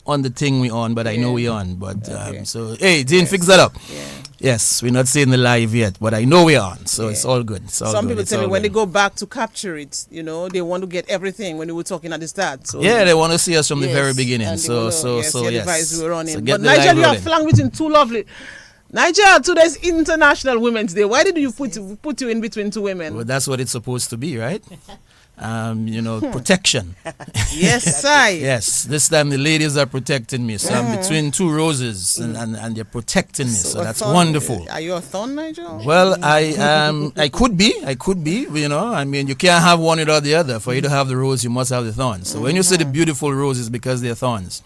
on the thing we on, but I know Yeah. we on. But Okay. so hey, Dean, Yes. fix that up. Yeah. Yes, we're not seeing the live yet, but I know we're on, so it's Yeah. all good. It's all Some good. people It's tell me all when they good. go back to capture it, they want to get everything when we were talking at the start. So Yeah, they want to see us from the very yes, beginning. and they So wanna- so yes, so the yes. advice we were running. So But get the Nigel, live you have rolling. flung between two lovely. Nigel, today's International Women's Day. Why did you put you in between two women? Well, that's what it's supposed to be, right? Protection. Yes, I. Yes, this time the ladies are protecting me. So I'm between two roses and they're protecting me. So a that's thorn- wonderful. Are you a thorn, Nigel? Well, I could be. I mean, you can't have one without the other. For you to have the rose, you must have the thorns. So when you say the beautiful rose, it's because they're thorns.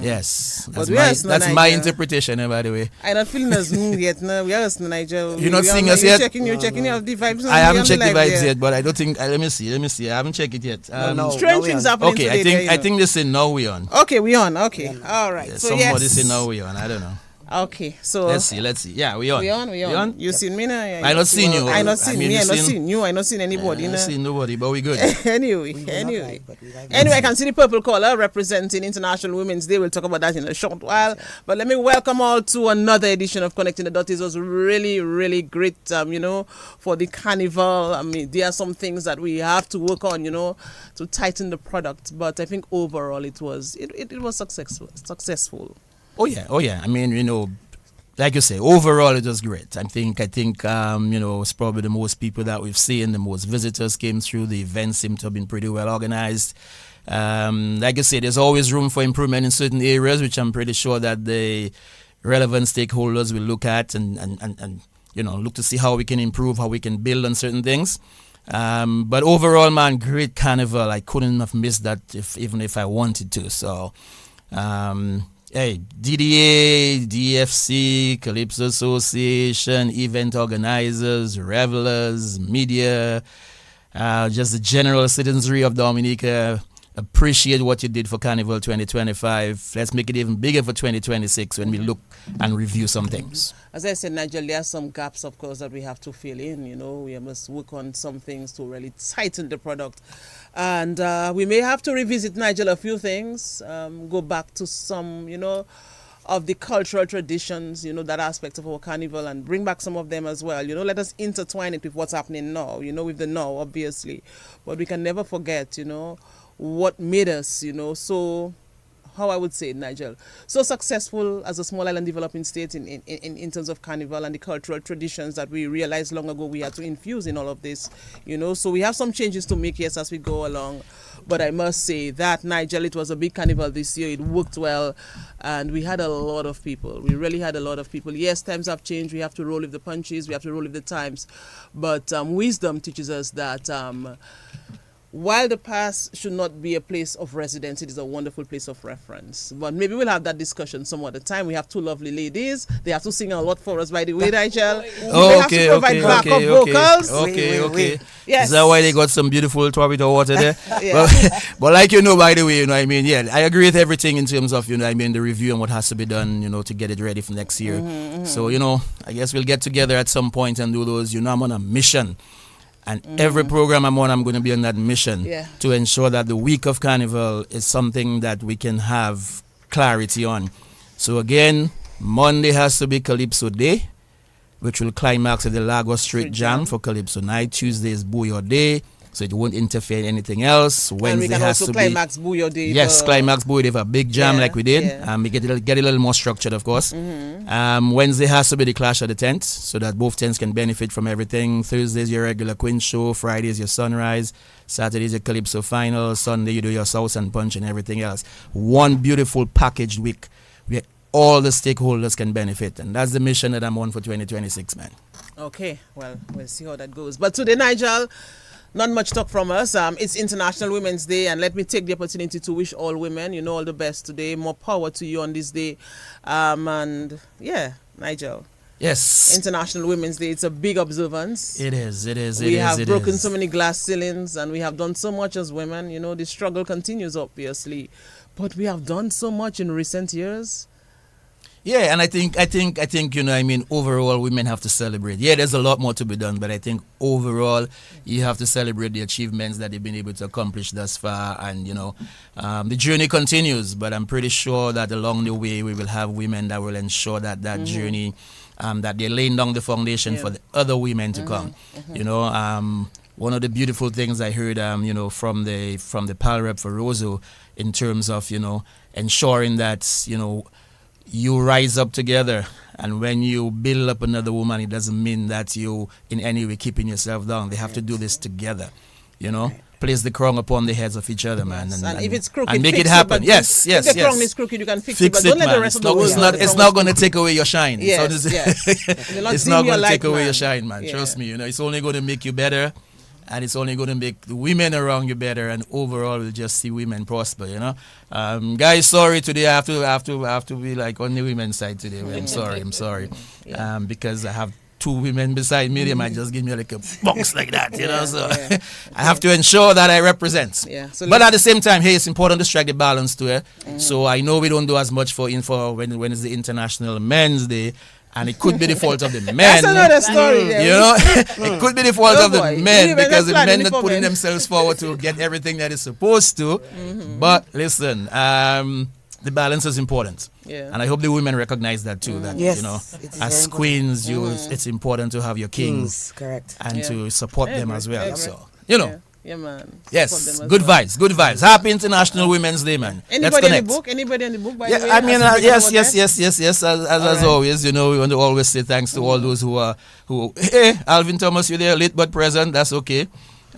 Yes, But we are no that's my Nigel. interpretation, by the way. I'm not feeling as yet. No, we are no Nigel. You're not We are seeing not- us you're yet? Checking, you're checking out the vibes. I haven't checked the live vibes there. yet, but I don't think. Let me see. I haven't checked it yet. No. Strange we things are. happening Okay, today. I think they say now we on. Okay, we on. Okay, all right. So Somebody yes. say now we on. I don't know. Okay, so Let's see. Yeah, we on. We on. You seen me now? I not seen you. I not seen I mean, me. you I not seen- seen you. I not seen anybody. I nah. see nobody, but we good. Anyway, We will not anyway. like, but we like Anyway, I can see the purple color representing International Women's Day. We'll talk about that in a short while. But let me welcome all to another edition of Connecting the Dots. It was really, really great, for the carnival. I mean, there are some things that we have to work on, to tighten the product. But I think overall it was successful. Oh yeah. I mean, like you say, overall it was great. I think it's probably the most people that we've seen, the most visitors came through. The event seemed to have been pretty well organized. Like I said, there's always room for improvement in certain areas, which I'm pretty sure that the relevant stakeholders will look at and look to see how we can improve, how we can build on certain things. But overall, man, great carnival. I couldn't have missed that even if I wanted to. So, hey, DDA, DFC, Calypso Association, event organizers, revelers, media, just the general citizenry of Dominica. Appreciate what you did for Carnival 2025. Let's make it even bigger for 2026 when we look and review some things. As I said, Nigel, there are some gaps, of course, that we have to fill in. We must work on some things to really tighten the product. And we may have to revisit, Nigel, a few things, go back to some, of the cultural traditions, that aspect of our carnival, and bring back some of them as well. Let us intertwine it with what's happening now, with the now, obviously. But we can never forget, what made us, so, how I would say it, Nigel, so successful as a small island developing state in terms of carnival and the cultural traditions that we realized long ago we had to infuse in all of this, So we have some changes to make, yes, as we go along. But I must say that, Nigel, it was a big carnival this year. It worked well, and we had a lot of people. We really had a lot of people. Yes, times have changed. We have to roll with the punches. We have to roll with the times. But wisdom teaches us that while the past should not be a place of residence, it is a wonderful place of reference. But maybe we'll have that discussion some other time. We have two lovely ladies. They have to sing a lot for us, by the way, Nigel. They have to provide backup vocals. Okay. Yes. Is that why they got some beautiful Torpedo water there? Yeah. but like by the way, I agree with everything in terms of, the review and what has to be done, to get it ready for next year. So, I guess we'll get together at some point and do those, I'm on a mission. And every program I'm on, I'm going to be on that mission to ensure that the week of Carnival is something that we can have clarity on. So again, Monday has to be Calypso Day, which will climax at the Lagos Street Jam for Calypso Night. Tuesday is Booyah Day, so it won't interfere in anything else. Wednesday and we can has also to climax Booyah Day. Yes, climax Booyah Day for a big jam like we did. Yeah. We get a little more structured, of course. Wednesday has to be the Clash of the Tents, so that both tents can benefit from everything. Thursday is your regular Queen Show. Friday is your Sunrise. Saturday is your Calypso Final. Sunday you do your Sauce and Punch and everything else. One beautiful packaged week where all the stakeholders can benefit, and that's the mission that I'm on for 2026, man. Okay, well, we'll see how that goes. But today, Nigel, not much talk from us. It's International Women's Day, and let me take the opportunity to wish all women, all the best today. More power to you on this day. And yeah, Nigel. Yes. International Women's Day. It's a big observance. It is. We have broken so many glass ceilings, and we have done so much as women. The struggle continues, obviously. But we have done so much in recent years. Yeah, and I think I mean, overall, women have to celebrate. Yeah, there's a lot more to be done, but I think overall, you have to celebrate the achievements that they've been able to accomplish thus far, and the journey continues. But I'm pretty sure that along the way, we will have women that will ensure that journey, that they're laying down the foundation for the other women to come. One of the beautiful things I heard, from the PAL rep for Roseau, in terms of ensuring that you rise up together, and when you build up another woman, it doesn't mean that you in any way keeping yourself down. They have to do this together, place the crown upon the heads of each other, man, and if it's crooked, and make it fix happen. Yes. If the crown is crooked, you can fix it, but don't let man. the rest of the world. It's not going to take away your shine. Yes, it's not going to take away your shine, man. Yeah. Trust me. It's only going to make you better. And it's only going to make the women around you better, and overall, we'll just see women prosper. Guys, sorry today. I have to be like on the women's side today. I'm sorry. Because I have two women beside me. They might just give me like a box like that, So I have to ensure that I represent. Yeah. So but at the same time, hey, it's important to strike the balance to it. So I know we don't do as much for when it's the International Men's Day. And it could be the fault of the men. That's another story. It could be the fault of the men, because the men not putting men. themselves forward to get everything that is supposed to. But listen, the balance is important. Yeah. And I hope the women recognize that too. That as queens, it's important to have your kings, correct, and to support them as well. So Yeah, man. Yes, good vibes. Happy International Women's Day, man. Anybody in the book? Anybody in the book? By the way, I mean, yes. As always, we want to always say thanks to all those who. Hey, Alvin Thomas, you're there late but present. That's okay.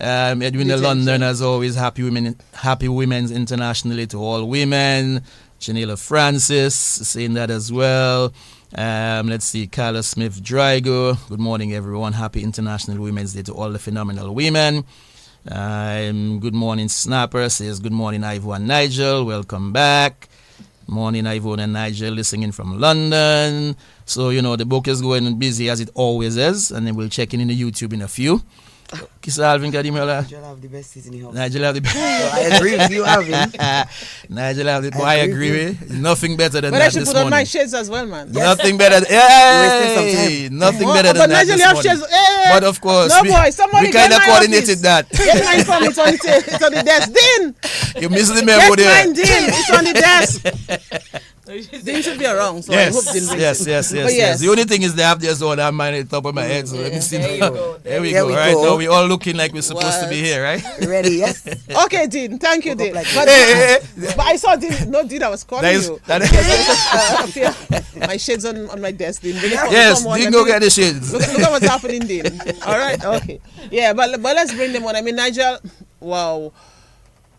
Edwina London, as always, happy women's internationally to all women. Janela Francis saying that as well. Let's see, Carla Smith Drago. Good morning, everyone. Happy International Women's Day to all the phenomenal women. Good morning, Snapper says good morning, Ivo and Nigel. Welcome back. Morning, Ivo and Nigel, listening from London. So, the book is going busy as it always is, and then we'll check in the YouTube in a few. Kisa Alvin Kadimola. Nigel have the best season in the house. Nigel have the best. I agree with you, Alvin. Nigel have the. I agree with you. Nothing better than but that. I should this put on morning. my shades as well, man. Nothing better. Hey, nothing better than but that. Nigel, This you have morning. shades. Hey, But of course, no boy, somebody we kind of get my coordinated office. that. Get mine from it's on the desk. Dean, You missed the memo get there. mine, Dean. It's on the desk. Dean should be around, so I hope Dean brings it. Yes. The only thing is they have their zone. I'm at the top of my head, so let me see. There you go. There we There go. we Right go. now, we all looking like we're supposed to be here, right? Ready? Yes. Okay, Dean. Thank you, Dean. like But, Hey. but I saw Dean. No, Dean, I was calling you. My shades on my desk, Dean. Bring it for Yes, someone. Dean, go get the shades. Look at what's happening, Dean. All right, okay. Yeah, but let's bring them on. I mean, Nigel, wow.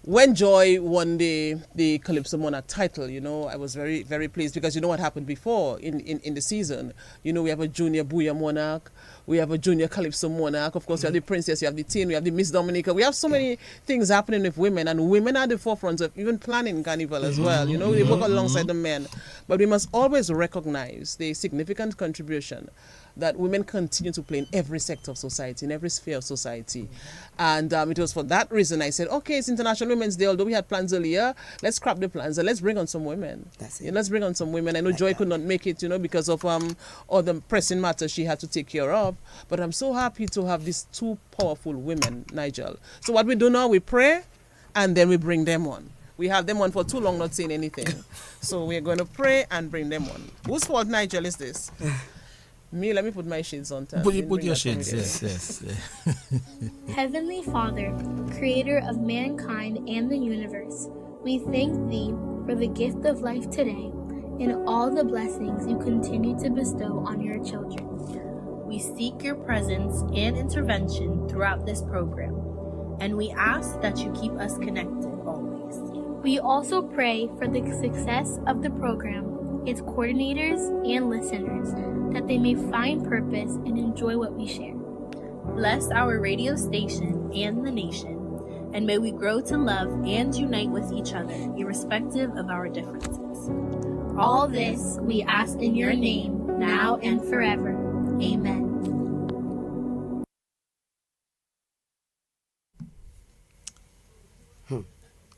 When Joy won the Calypso Monarch title, I was very, very pleased, because you know what happened before in the season. We have a junior Booyah Monarch, we have a junior Calypso Monarch, of course, you have the Princess, you have the Teen, we have the Miss Dominica. We have so many things happening with women, and women are the forefront of even planning Carnival as well. They work alongside the men. But we must always recognize the significant contribution that women continue to play in every sector of society, in every sphere of society. And it was for that reason I said, okay, it's International Women's Day, although we had plans earlier, let's scrap the plans and let's bring on some women. That's it. Let's bring on some women. I know Joy could not make it, because of all the pressing matters she had to take care of. But I'm so happy to have these two powerful women, Nigel. So what we do now, we pray, and then we bring them on. We have them on for too long not saying anything. So we're going to pray and bring them on. Whose fault, Nigel, is this? Me, let me put my shades on. Put your shades, yes. Heavenly Father, creator of mankind and the universe, we thank thee for the gift of life today and all the blessings you continue to bestow on your children. We seek your presence and intervention throughout this program, and we ask that you keep us connected always. We also pray for the success of the program, its coordinators and listeners, that they may find purpose and enjoy what we share. Bless our radio station and the nation, and may we grow to love and unite with each other, irrespective of our differences. All this we ask in your name, now and forever. Amen.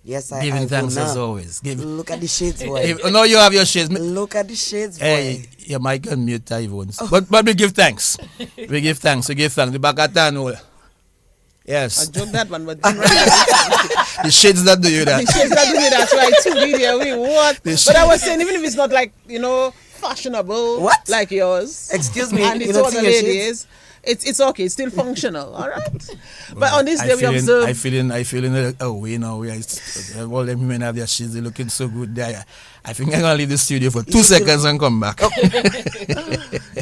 Yes, I Giving will thanks as now. always. Look at the shades, boy. No, you have your shades. Look at the shades, boy. Hey, your mic can mute Ivones. But we give thanks. We give thanks. The back at town. Yes. I joke that one, but The shades that do you that. the shades that do me that's right too, Lydia. We what? But I was saying, even if it's not like, fashionable What? like yours. Excuse me, And you it's not all the seeing your shades? ladies. It's okay. It's still functional. All right. But on this day we I observe. feeling we all them women have their shades. They're looking so good there. I think I'm gonna leave the studio for 2 seconds and come back.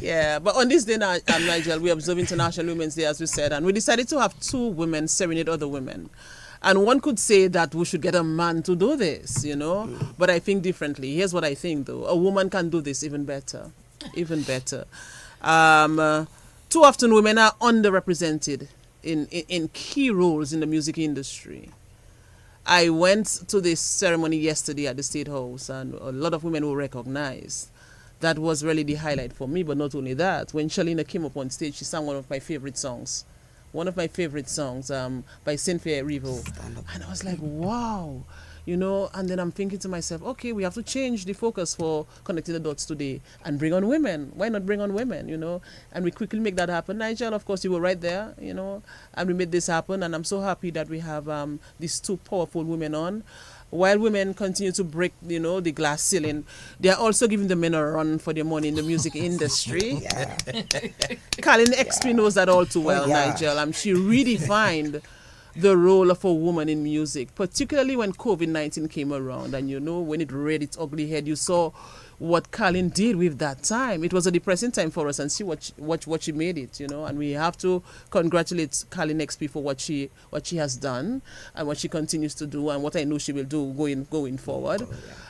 Yeah, but on this day, Nigel, we observe International Women's Day, as we said, and we decided to have 2 women serenade other women. And one could say that we should get a man to do this, but I think differently. Here's what I think, though. A woman can do this even better. Even better. Too often women are underrepresented in key roles in the music industry. I went to this ceremony yesterday at the State House, and a lot of women were recognized. That was really the highlight for me, but not only that. When Shalina came up on stage, she sang one of my favorite songs. By Cynthia Erivo. And I was like, wow. And then I'm thinking to myself, okay, we have to change the focus for Connecting the Dots today and bring on women. Why not bring on women, And we quickly make that happen. Nigel, of course, you were right there, and we made this happen. And I'm so happy that we have these 2 powerful women on. While women continue to break, the glass ceiling, they are also giving the men a run for their money in the music industry. Yeah. Carlin XP knows that all too well, yeah. Nigel. She redefined the role of a woman in music, particularly when COVID-19 came around. And when it reared its ugly head, you saw what Carlin did with that time. It was a depressing time for us, and see what she made it, And we have to congratulate Carlin XP for what she has done and what she continues to do, and what I know she will do going forward.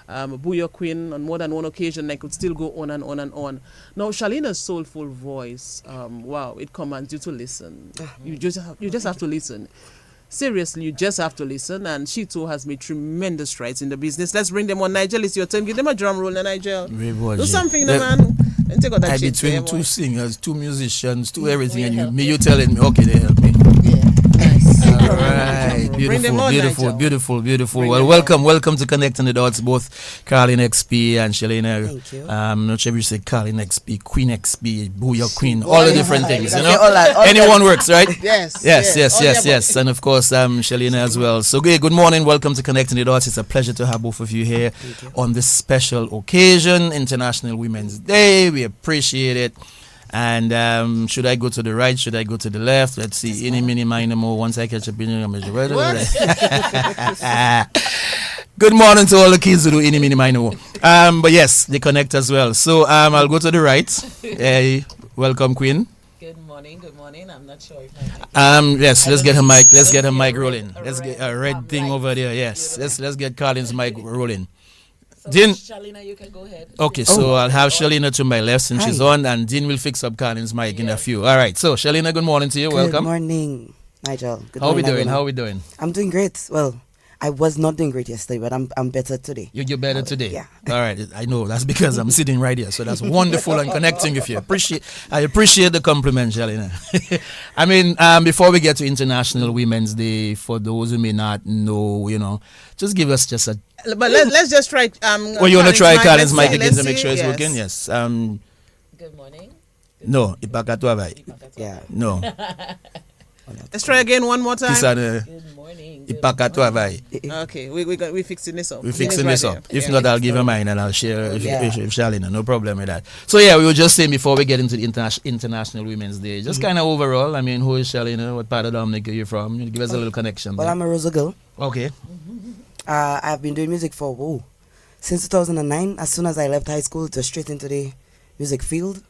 Booyah Queen on more than one occasion. I could still go on and on and on. Now, Shalina's soulful voice, wow, it commands you to listen. You just have to listen. Seriously, you just have to listen, and she too has made tremendous strides in the business. Let's bring them on. Nigel, it's your turn. Give them a drum roll, Nigel. Do something, man. And take out that shit. Between 2 singers, 2 musicians, 2 everything, and you telling me, okay, they help me. Yeah, nice. All right, Bring them on, Nigel. beautiful. Bring Well, them welcome to Connecting the Dots, both Carlin XP and Shalina. Thank you. Not sure if you say Carlin XP, Queen XP, Booyah Queen, all the different things, All that. Anyone works, right? Yes. And of course, Shalina as well. So, good morning. Welcome to Connecting the Dots. It's a pleasure to have both of you here on this special occasion, International Women's Day. We appreciate it. And should I go to the right? Should I go to the left? Let's see. Any, mini, minor, more. Once I catch up in Good morning to all the kids who do any, mini, minor, more. But yes, they connect as well. So I'll go to the right. Welcome, Queen. Good morning. I'm not sure if I yes, let's get her mic. Let's get her mic rolling. Let's get a red thing over there. Yes. Let's get Carlin's mic rolling. So Din. Shalina, you can go ahead. Okay, so I'll have Shalina to my left since she's on, and Din will fix up Carlin's mic in a few. All right, so Shalina, good morning to you. Welcome. Good morning, Nigel. Good How morning, we doing? everyone. How we doing? I'm doing great. Well, I was not doing great yesterday, but I'm better today. You're better today. Yeah. All right, I know that's because I'm sitting right here, so that's wonderful and connecting with you. I appreciate the compliment, Shalina. I mean, before we get to International Women's Day, for those who may not know, just give us just a. But let's just try. You want to try Carlin's mic again to Let's make sure it's see, working? Yes. Good morning. No, ipakatuavai. Yeah. No. Let's try again one more time. Good morning. Ipakatuavai. Okay, we fixing this up. We're fixing Right this up. there. If Yeah. not, I'll give her mine and I'll share if Yeah. Shalina. No problem with that. So yeah, we were just saying before we get into the International Women's Day, just kind of overall, I mean, who is Shalina? What part of Dominica are you from? Give us a little connection. Well, there. I'm a Rosa girl. Okay. I've been doing music for since 2009. As soon as I left high school, it was straight into the music field.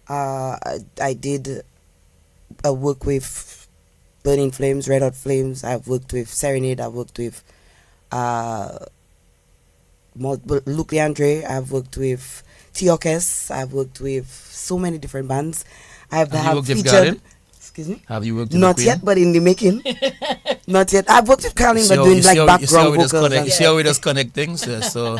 I did work with Burning Flames, Red Hot Flames. I've worked with Serenade. I've worked with Luke Leandre. I've worked with T-Orchest. I've worked with so many different bands. Have you worked with featured. Garden? Excuse me. Have you worked with Not the yet, but in the making. Not yet. I've worked with Carlin, but doing like background vocals. You see how we just connect things? Yeah, so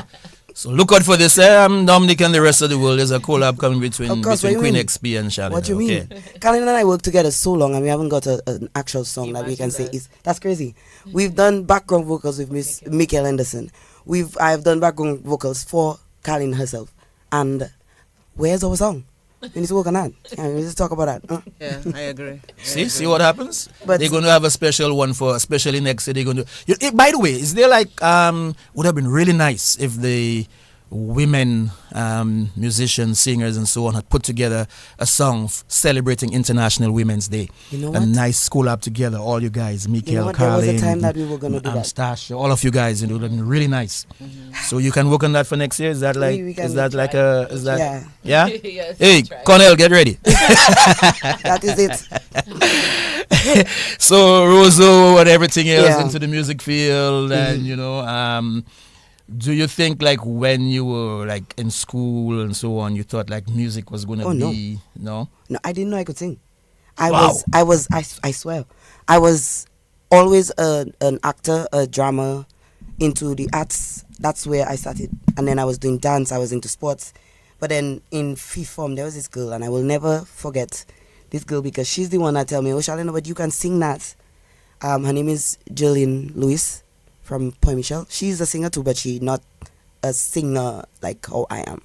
So look out for this. Dominic and the rest of the world. There's a collab coming between Of course, between what do you Queen mean? XP and Shalina. What you mean? Okay. Colin and I worked together so long, and we haven't got an actual song that we can say Imagine is. That's crazy. We've done background vocals with Miss Michael Anderson. I've done background vocals for Colin herself. And where's our song? We need to work on that. Yeah, we need to talk about that. Yeah, I agree. See what happens? But- They're going to have a special one for, especially next year. They're going to. By the way, is there like would have been really nice if the women musicians, singers, and so on had put together a song celebrating International Women's Day. You know A what? nice collab together, all you guys, Mikael, You know what? There was a Carlin, time that we were gonna do that. Stasha, all of you guys, and it would have been really nice. So you can work on that for next year. Is that like? We can Is that like a? Is that? Yeah. Yeah. Yes, Hey, try. Cornell, get ready. That is it. So Roso and everything else Yeah. into the music field, and do you think like when you were like in school and so on, you thought like music was gonna Oh, no. be no? No, I didn't know I could sing. Wow. I swear. I was always an actor, a drama, into the arts. That's where I started. And then I was doing dance, I was into sports. But then in fifth form, there was this girl, and I will never forget this girl because she's the one that tell me, oh, Charlene, but you can sing that. Her name is Jillian Lewis from Point Michelle. She's a singer too, but she not a singer like how I am.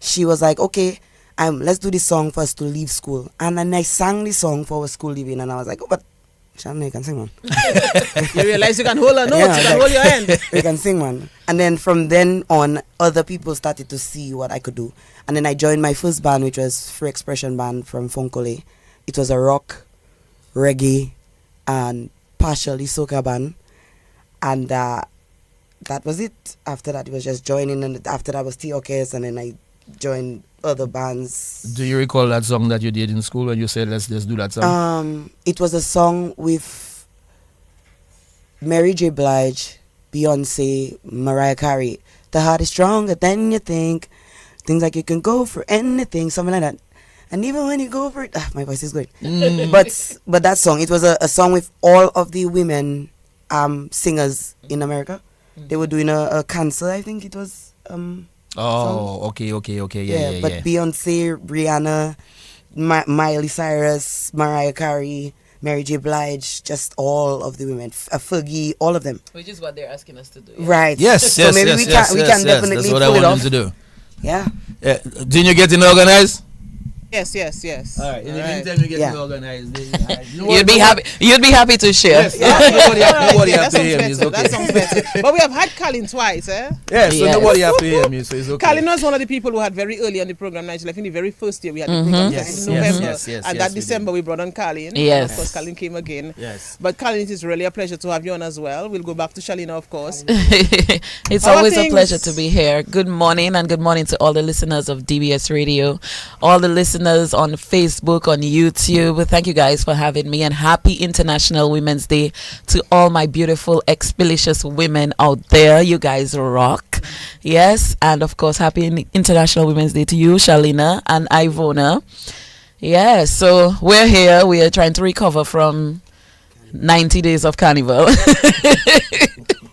She was like, okay, let's do this song for us to leave school. And then I sang the song for our school leaving, and I was like, oh, but Shannon, you can sing, man. You realize you can hold a note, Yeah, you can like- hold your hand. You can sing, man. And then from then on, other people started to see what I could do. And then I joined my first band, which was Free Expression Band from Fonkole. It was a rock, reggae, and partially soca band. And that was it. After that, it was just joining. And after that was T-Orchestra, and then I joined other bands. Do you recall that song that you did in school when you said let's just do that song? It was a song with Mary J. Blige, Beyonce, Mariah Carey. The heart is stronger than you think. Things like you can go for anything, something like that. And even when you go for it, my voice is good. But that song, it was a song with all of the women singers in America. They were doing a cancer, I think it was. Okay, yeah. But Beyonce, Rihanna, Miley Cyrus, Mariah Carey, Mary J. Blige, just all of the women, Fergie, all of them. Which is what they're asking us to do. Right. Yes, So yes, maybe yes, we yes, can we yes, can yes. definitely That's what I pull it want off. you to do. Yeah. Didn't you get it organized? Yes. All right. In the All right. meantime, you get Yeah. it organized. You'd be happy to share. Yes, nobody have that to hear me. sounds It's better. okay. That sounds better. But we have had Colin twice, eh? Yeah, so Yes. nobody have to hear me, so it's okay. Colin was one of the people who had very early on the program, Nigel. I think the very first year we had the program Yes, in yes, November. yes, yes, and yes, that we December we brought on Colin. Yes. And of course, Colin came again. Yes. But Colin, it is really a pleasure to have you on as well. We'll go back to Shalina, of course. It's How are always a things? pleasure to be here. Good morning, and good morning to all the listeners of DBS Radio, all the listeners on Facebook, on YouTube. Thank you guys for having me, and happy International Women's Day to all my beautiful, expelicious women out there. You guys rock. Yes, and of course, happy International Women's Day to you, Shalina and Ivona. Yes, so we're here. We are trying to recover from 90 days of Carnival.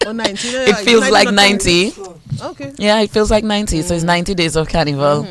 Oh, 19. It feels like 90. Okay. Yeah, it feels like 90. So it's 90 days of Carnival.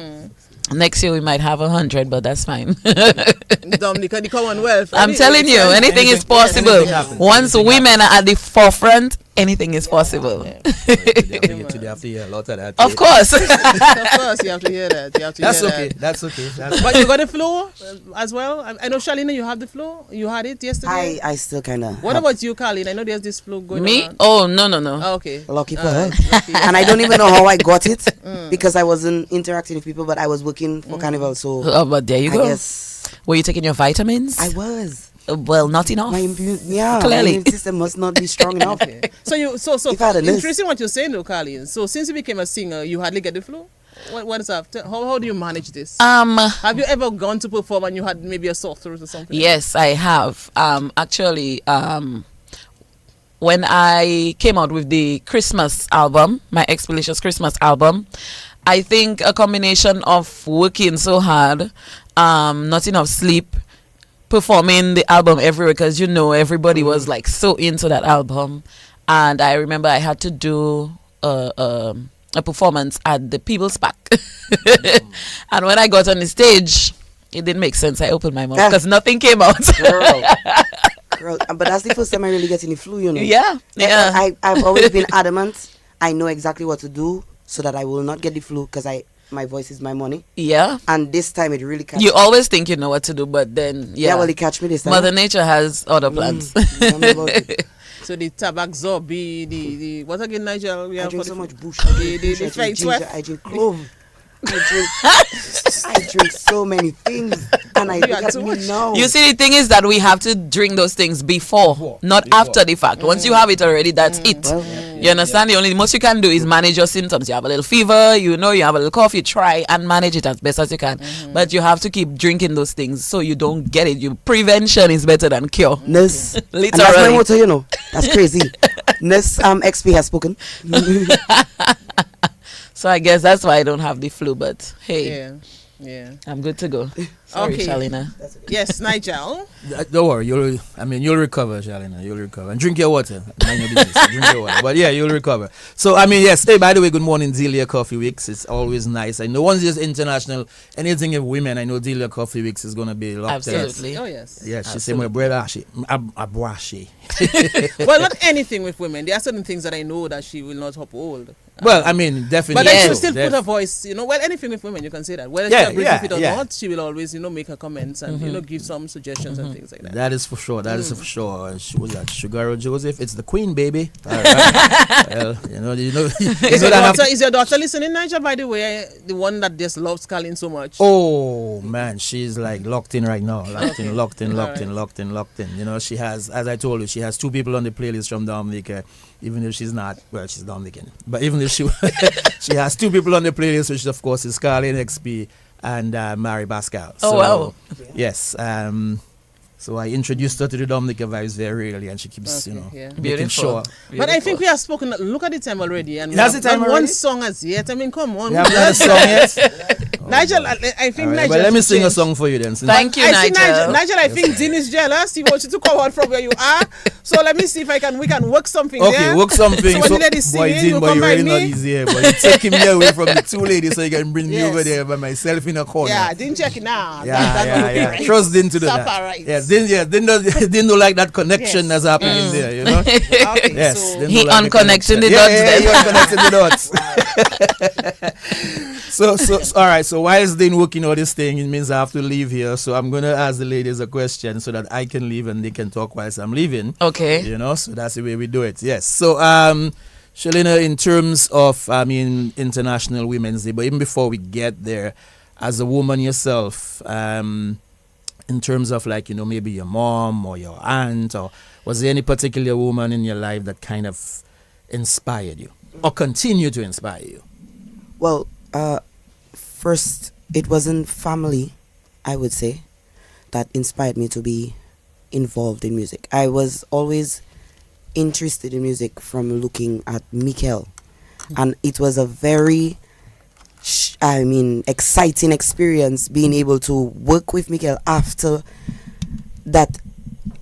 Next year we might have 100, but that's fine. Dominica, the Commonwealth. I'm telling you, anything is possible. anything happens. Once women are at the forefront, anything is possible. Today after a lot of that. Of course. Of course, you have to hear that. That's okay. That's okay. That's But you got the flow as well. I know, Shalina, you have the flow. You had it yesterday. I still kind of. What about you, Colin? I know there's this flow going Me? on. Oh, no. Oh, okay. Lucky for her. Lucky. And I don't even know how I got it because I wasn't interacting with people, but I was working for Carnival, so Oh, but there you I go. guess Were you taking your vitamins? I was. Well, not enough. My Clearly. immune system must not be strong enough. So If I had a list. interesting what you're saying though, Colin. So since you became a singer, you hardly get the flow. What is up? How do you manage this? Have you ever gone to perform and you had maybe a sore throat or something? Yes, I have. Actually, when I came out with the Christmas album, my Expelicious Christmas album, I think a combination of working so hard, not enough sleep, performing the album everywhere, because everybody was like so into that album. And I remember I had to do a a performance at the People's Park. And when I got on the stage, it didn't make sense. I opened my mouth because nothing came out. Girl, but that's the first time I really get in the flu, you know. Yeah. I've always been adamant. I know exactly what to do so that I will not get the flu because my voice is my money. Yeah. And this time it really catch You always think you know what to do, but then, well, it catch me this time. Mother Nature has other plans. Tell me about it. So the tabac the what again, Nigel? We I have drink for so the- much bush. the I fake drink ginger, sweat. I drink clove. I drink so many things. And I You look got at too me much. now. You see, the thing is that we have to drink those things before, not after the fact. Once you have it already, that's it. Well, You understand? The most you can do is manage your symptoms. You have a little fever, you have a little cough, you try and manage it as best as you can. But you have to keep drinking those things so you don't get it. Prevention is better than cure. Nurse. And that's my Literally. motto, you know. That's crazy. Nurse XP has spoken. So I guess that's why I don't have the flu. But hey, Yeah. I'm good to go. Sorry, Okay. Shalina. Yes, Nigel. Don't worry, you'll recover, Shalina. You'll recover. And drink your water. Mind your business. Drink your water. But yeah, you'll recover. So yes. Hey, by the way, good morning, Delia Coffee Weeks. It's always nice. I know once there's international anything of women, I know Delia Coffee Weeks is gonna be locked in. Absolutely. Oh yes. Yeah, she said my brother Abwashi. Well, not anything with women. There are certain things that I know that she will not uphold. Well, I mean, definitely. But then she'll Yes. still put her voice, well, anything with women, you can say that. Whether Yeah, she agrees yeah, with it or yeah. not, she will always, make her comments and, give some suggestions and things like that. That is for sure. That is for sure. And she was that Sugar Joseph. It's the Queen, baby. All right. Well, Is your daughter listening, Nigel, by the way? The one that just loves Colin so much. Oh man, she's like locked in right now. Locked in. She has, as I told you, she has 2 people on the playlist from Dominica. Even if she's not, well, she's Dominican. But even if she she has 2 people on the playlist, which of course is Carlin XP and Mary Pascal. Oh, wow. Yes. So I introduced her to the Dominica vibes very early, and she keeps, Yeah. making Beautiful. sure. But I think we have spoken. Look at the time already, and we That's have the time not already? one song as yet. I mean, come on. We haven't had a song yet. Nigel, I think All right, Nigel. but let me should sing a change. song for you then. Since Thank you, I see Nigel. Nigel, I think Dean is jealous. He wants you to come out from where you are. So let me see if we can work something Okay, there. work something. So when the ladies sing boy, it, Dean, you boy, come you're by really not me. easy here. But you're taking me away from the 2 ladies so you can bring me Yes. over there by myself in a corner. Yeah, didn't check it now. Yeah. Trust Dean to do Stop that. all right. Yeah, Dean don't like that connection Yes. that's happening there, Okay, Yes. so Dean He don't like the unconnecting the connection. dots He unconnecting the dots. So all right. So whilst Dean working all this thing, it means I have to leave here. So I'm gonna ask the ladies a question so that I can leave and they can talk whilst I'm leaving. Okay. So that's the way we do it. Yes. So Shalina, in terms of International Women's Day, but even before we get there, as a woman yourself, in terms of maybe your mom or your aunt, or was there any particular woman in your life that kind of inspired you or continue to inspire you? Well, first, it wasn't family, I would say, that inspired me to be involved in music. I was always interested in music from looking at Mikel. And it was a very, exciting experience being able to work with Mikel after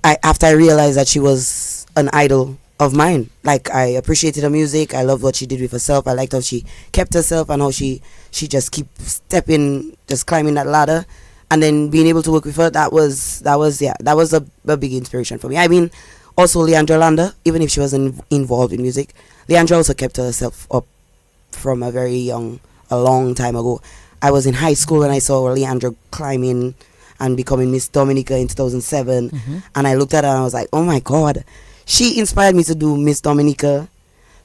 I realized that she was an idol of mine. Like, I appreciated her music. I loved what she did with herself. I liked how she kept herself and how she just keep stepping, just climbing that ladder. And then being able to work with her, that was a big inspiration for me. I mean, also Leandra Landa, even if she wasn't involved in music, Leandra also kept herself up from a long time ago. I was in high school when I saw Leandra climbing and becoming Miss Dominica in 2007. And I looked at her and I was like, oh my God. She inspired me to do Miss Dominica.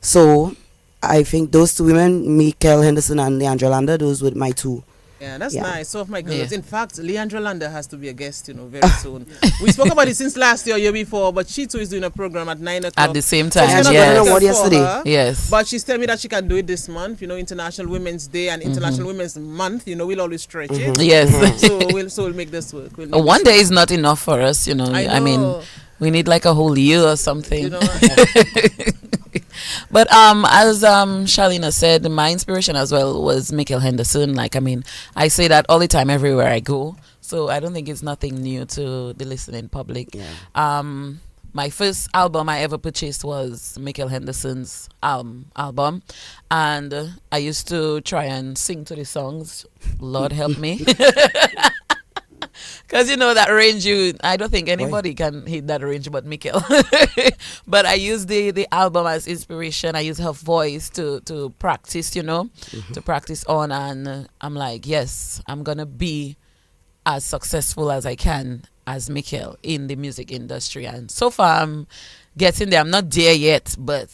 So I think those 2 women, Mikel Henderson and Leandra Landa, those were my 2. Yeah, that's Yeah. nice. So of my girls. Yeah. In fact, Leandra Landa has to be a guest, very soon. We spoke about it since last year before, but she too is doing a program at 9 o'clock. At the same So she's time, not yes. gonna What for yesterday? her, Yes. But she's telling me that she can do it this month, International Women's Day and International Women's Month, we'll always stretch it. Yes. So we'll make this work. We'll make One this day is not enough for us, I mean, know. we need like a whole year or something. work. But as Shalina said, my inspiration as well was Mikel Henderson. I say that all the time everywhere I go. So I don't think it's nothing new to the listening public. Yeah. my first album I ever purchased was Michael Henderson's album, and I used to try and sing to the songs. Lord help me. Because you know that range, I don't think anybody can hit that range but Mikkel. But I use the album as inspiration. I use her voice to practice, to practice on. And I'm like, yes, I'm going to be as successful as I can as Mikkel in the music industry. And so far, I'm getting there. I'm not there yet, but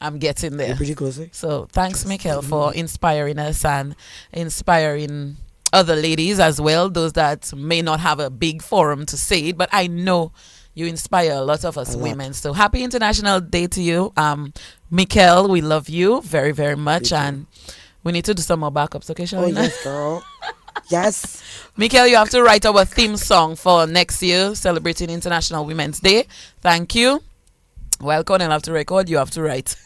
I'm getting there. You're pretty close, eh? So thanks, Mikkel, for inspiring us and inspiring other ladies as well, those that may not have a big forum to say it, but I know you inspire a lot of us women. So happy International Day to you. Mikkel, we love you very, very much, and we need to do some more backups, okay, Shalina? Oh, yes, girl. Yes. Mikkel, you have to write our theme song for next year, celebrating International Women's Day. Thank you. While Cornell have to record, you have to write.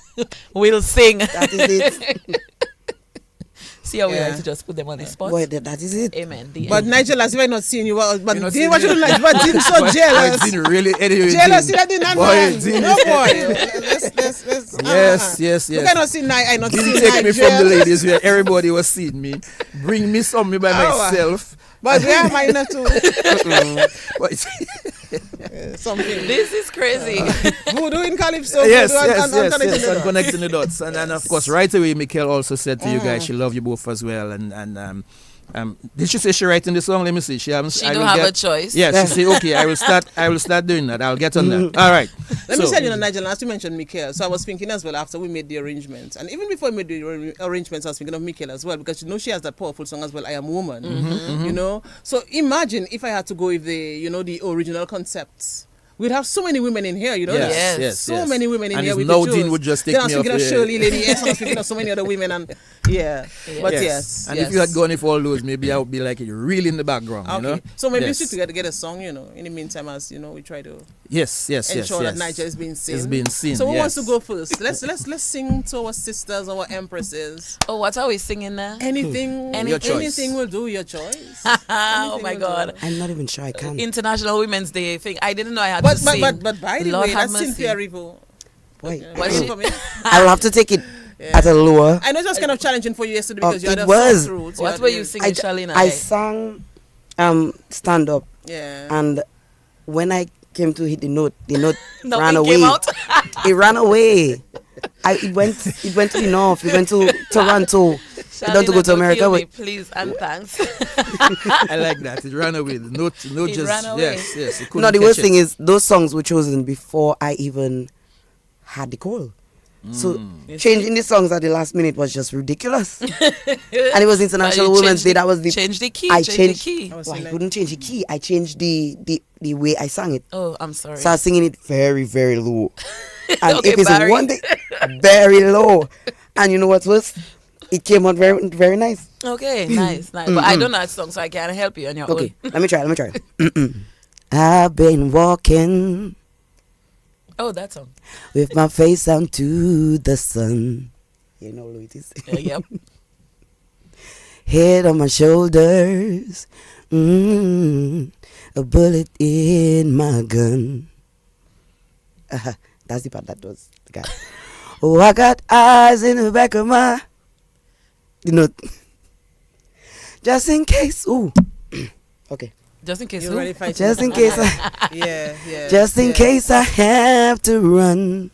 We'll sing. That is it. See how we like to just put them on the spot? Boy, that is it. Amen. But Nigel, as if I not seen you, but not Dean, seen what you you. do like? But Dean so jealous. Boy, Dean really anyway. Jealous, Dean. that Dean and Boy, man. Dean No is- boy. Yes. Look, I not see I not Didn't see take me from the Nigel. ladies where everybody was seeing me. Bring me some me by myself. But where am I not to But something? This is crazy. Voodoo in Calypso. yes, voodoo and and connecting the dots. And of course, right away, Mikkel also said to you guys, she love you both as well. And did she say she writing the song? Let me see. She She don't have a choice. Yeah, she say, okay, I will start doing that. I'll get on that. All right. Let me tell you, Nigel, as you mentioned Mikkel, so I was thinking as well after we made the arrangements, and even before we made the arrangements, I was thinking of Mikkel as well, because she has that powerful song as well, I Am Woman, So imagine if I had to go with the original concepts. We'd have so many women in here, Yes. so many women in And here. if We no could choose. Dean would just take Then I was me off thinking of the- Shirley, Lady S, and I was thinking of so many other women, and but yes. And if you had gone with all those, maybe I would be like really in the background, Okay. So maybe we Yes. should together get a song, in the meantime, as we try to Yes. ensure that Niger is being seen. It's being seen. So who wants to yes. go first? Let's sing to our sisters, our empresses. Oh, what are we singing there? Anything, Your choice. anything will do. Your choice. Oh my Anything will God. do. I'm not even sure I can. International Women's Day thing. I didn't know I had But to sing. but by the Lord way, have that's mercy. Cynthia Rivo. Wait. What Sing she- for me. I'll have to take it at a lower. I know it was kind of challenging for you yesterday because you had it a was. soft throat. What were you singing, I Shalina? sang stand up, Yeah. and when I came to hit the note Nothing ran away. came out. It ran away. It went to the north. It went to Toronto. It don't to go Shalina, to don't America. kill me, But please and thanks. I like that. It ran away. No, It just ran away. yes. It couldn't no, the catch worst it. thing is those songs were chosen before I even had the call. So changing the songs at the last minute was just ridiculous. And it was International But you Women's changed Day. That was the change the key. I change changed. the key. I was Well, I singing. couldn't change the key. I changed the way I sang it. Oh, I'm sorry. So I was singing it very, very low. And Okay, if it's Barry. one day, very low. And you know what's worse? It came out very, very nice. Okay, nice. But I don't know that song, so I can't help you on your Okay, own. let me try. I've been walking Oh, that song. with my face down to the sun. You know who it is. Yep. Head on my shoulders. A bullet in my gun. That's the part that was the guy. Oh, I got eyes in the back of my. Just in case. Ooh. Okay. Just in case. You're who? already fighting. Just in case I. Yeah. Just in yeah. case I have to run.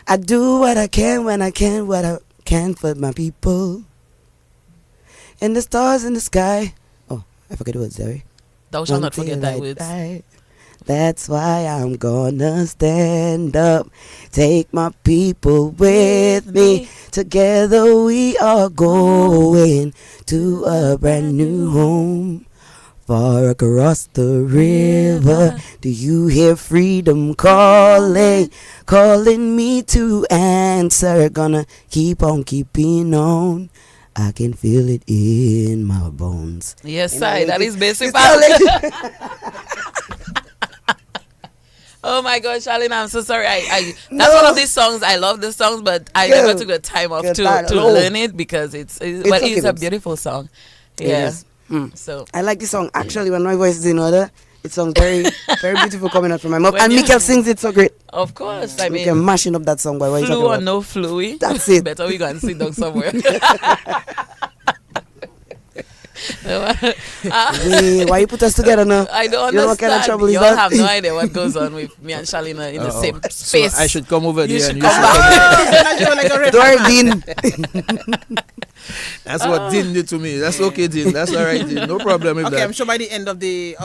I do what I can when I can, what I can for my people. And the stars in the sky. Oh, I forget the words, sorry. Thou shalt not Until forget that I words. die. That's why I'm gonna stand up. Take my people with me. Together we are going to a brand new home. Far across the river, do you hear freedom calling? Calling me to answer. Gonna keep on keeping on. I can feel it in my bones. Yes, You know, I. That is basic. it's not like- Oh my gosh, Charlene, I'm so sorry. That's No. one of these songs. I love the songs, but I Girl. never took the time off Girl, to no. learn it because it's but okay, it's a babes. beautiful song. It Yeah. is. So I like the song. Actually, when my voice is in order, It sounds very, very beautiful coming out from my mouth. When And you- Mikel sings it so great. Of course. I We mean, can mashing up that song by what you're flu or talking about. no fluey. That's it. Better we go and sit down somewhere. Wait, why you put us together now? I don't You know understand. what kind of trouble is Y'all that? have no idea what goes on with me and Shalina in the Uh-oh. same So space. I should come over You there should and you come should. back. Dean. That's what Dean did to me. That's okay, Dean. That's all right, Dean. No problem with Okay, that. I'm sure by the end of the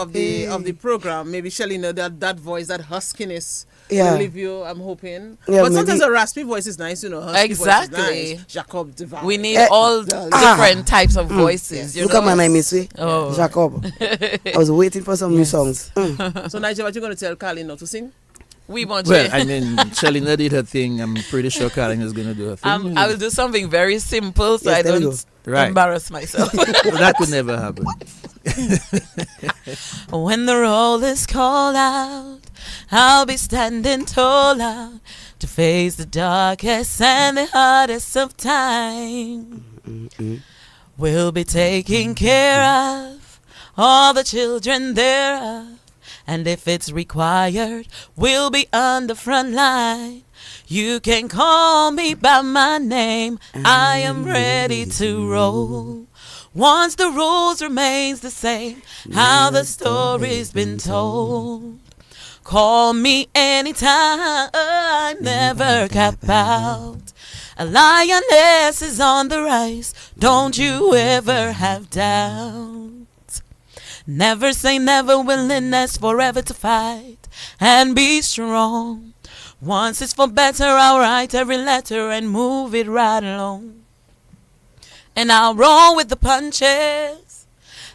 program, maybe Shelly, that voice, that huskiness Yeah. will leave you. I'm hoping. Yeah, but sometimes maybe- a raspy voice is nice, Husky Exactly. voice is nice. Jacob Divine. We need Eh, all different types of voices. You Look know? at my name, Miss Way. Oh. Jacob. I was waiting for some new songs. So Nigel, what you gonna tell Carlin not to sing? We want Well, you. I mean, Shelly did her thing. I'm pretty sure Colin is going to do her thing. I will do something very simple so Yes, I there we don't go. Right. embarrass myself. Well, that could never happen. When the roll is called out, I'll be standing tall out to face the darkest and the hardest of time. We'll be taking care of all the children thereof. And if it's required, we'll be on the front line. You can call me by my name. I am ready to roll. Once the rules remains the same, how the story's been told. Call me anytime, I never cap out. A lioness is on the rise, don't you ever have doubt. Never say never, willingness forever to fight and be strong. Once it's for better, I'll write every letter and move it right along. And I'll roll with the punches,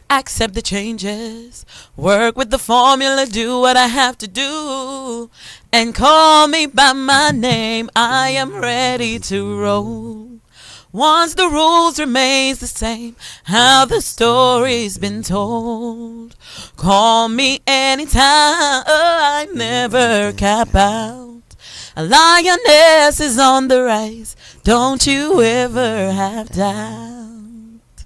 accept the changes, work with the formula, do what I have to do, and call me by my name. I am ready to roll. Once the rules remains the same, how the story's been told. Call me anytime, I never cap out. A lioness is on the rise, don't you ever have doubt.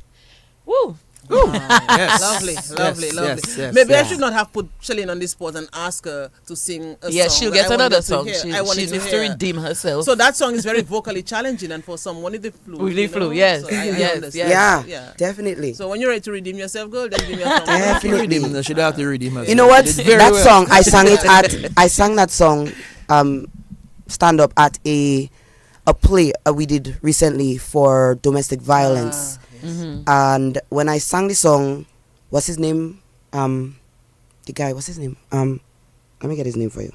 Woo! Yes. Lovely, Yes, lovely, lovely. yes, Maybe I yes. should not have put Shelly on this spot and ask her to sing a Yeah, song. she'll that get I wanted another to song. hear. She I wanted needs to hear. redeem herself. So that song is very vocally challenging, and for someone with the flu. With the you flu, know, yes, so I yes, understand. yes. Yeah, definitely. So when you're ready to redeem yourself, girl, then give me a song. Definitely. Redeem, she'd have to redeem herself. You know what? She did very That well. song, I sang that song stand up at a play we did recently for domestic violence. And when I sang the song, what's his name? The guy, what's his name? Let me get his name for you.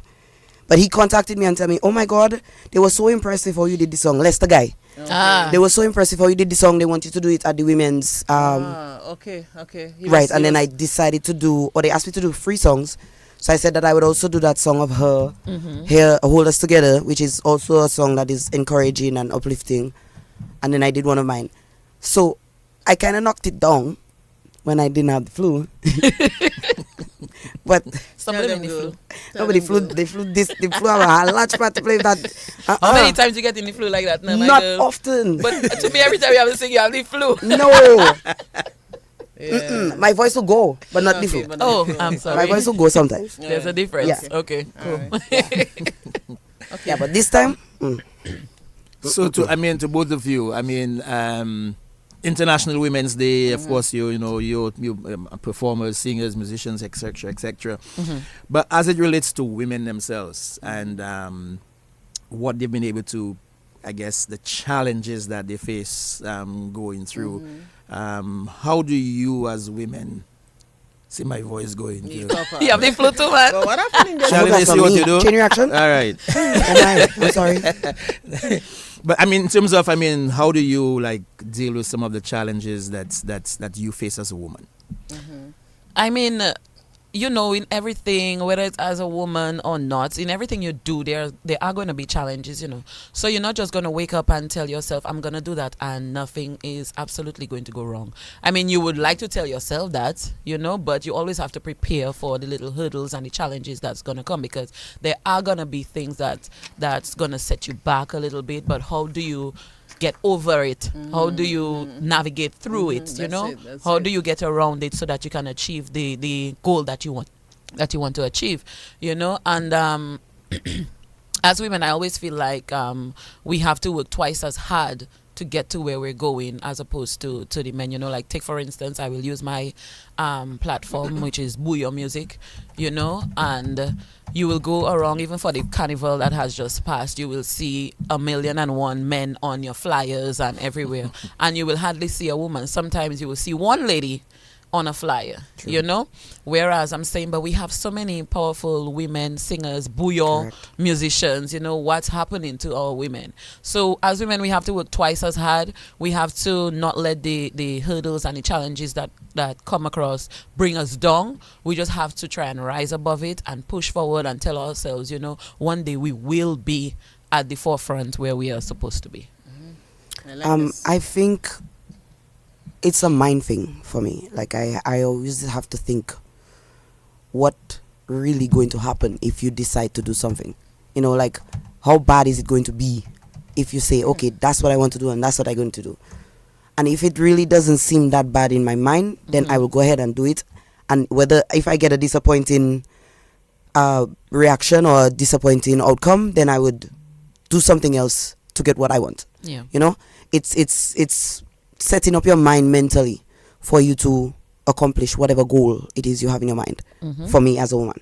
But he contacted me and told me, oh my God, they were so impressed with how you did the song. Lester guy. They were so impressed with how you did the song. They want you to do it at the women's. Okay. Right, and then I decided to do, or they asked me to do 3 songs. So I said that I would also do that song of her, Here, Hold Us Together, which is also a song that is encouraging and uplifting. And then I did one of mine. So I kind of knocked it down when I didn't have the flu. But Stop Tell blaming them, the flu. girl. nobody flew. They flew this. They flew a large part to play with that. How many times you get in the flu like that now, my Not girl? often. But to me, every time you have to sing, you have the flu. No. Yeah. My voice will go, but not the Okay, flu. but Oh, not the I'm flu. sorry. My voice will go sometimes. There's a difference. Yeah. Okay, cool. Yeah, but this time, So to both of you, International Women's Day, of course, you performers, singers, musicians, etc., etc. But as it relates to women themselves and what they've been able to, I guess, the challenges that they face going through, how do you as women see my voice going? You Girl? copper. You have the flu too, man. Well, what happened in Shall there? we see what you do? Chain reaction. All right. I'm sorry. But in terms of, how do you deal with some of the challenges that you face as a woman? I mean, in everything, whether it's as a woman or not, in everything you do, there are going to be challenges, So you're not just going to wake up and tell yourself, I'm going to do that, and nothing is absolutely going to go wrong. I mean, you would like to tell yourself that, but you always have to prepare for the little hurdles and the challenges that's going to come, because there are going to be things that's going to set you back a little bit. But how do you get over it? How do you navigate through it? That's How it. do you get around it so that you can achieve the goal that you want? that you want to achieve, and as women, I always feel like we have to work twice as hard to get to where we're going as opposed to the men. Like take for instance, I will use my platform, which is Booyah Music, and you will go around, even for the carnival that has just passed, you will see 1,000,001 men on your flyers and everywhere, and you will hardly see a woman. Sometimes you will see one lady on a flyer. True. Whereas I'm saying, but we have so many powerful women singers, bouillon musicians. What's happening to our women? So as women, we have to work twice as hard. We have to not let the hurdles and the challenges that come across bring us down. We just have to try and rise above it and push forward and tell ourselves, one day we will be at the forefront where we are supposed to be. I think it's a mind thing for me. Like I always have to think what really going to happen if you decide to do something. Like how bad is it going to be if you say, okay, that's what I want to do and that's what I'm going to do. And if it really doesn't seem that bad in my mind, then I will go ahead and do it. And if I get a disappointing reaction or a disappointing outcome, then I would do something else to get what I want. Yeah. It's setting up your mind mentally for you to accomplish whatever goal it is you have in your mind. For me as a woman.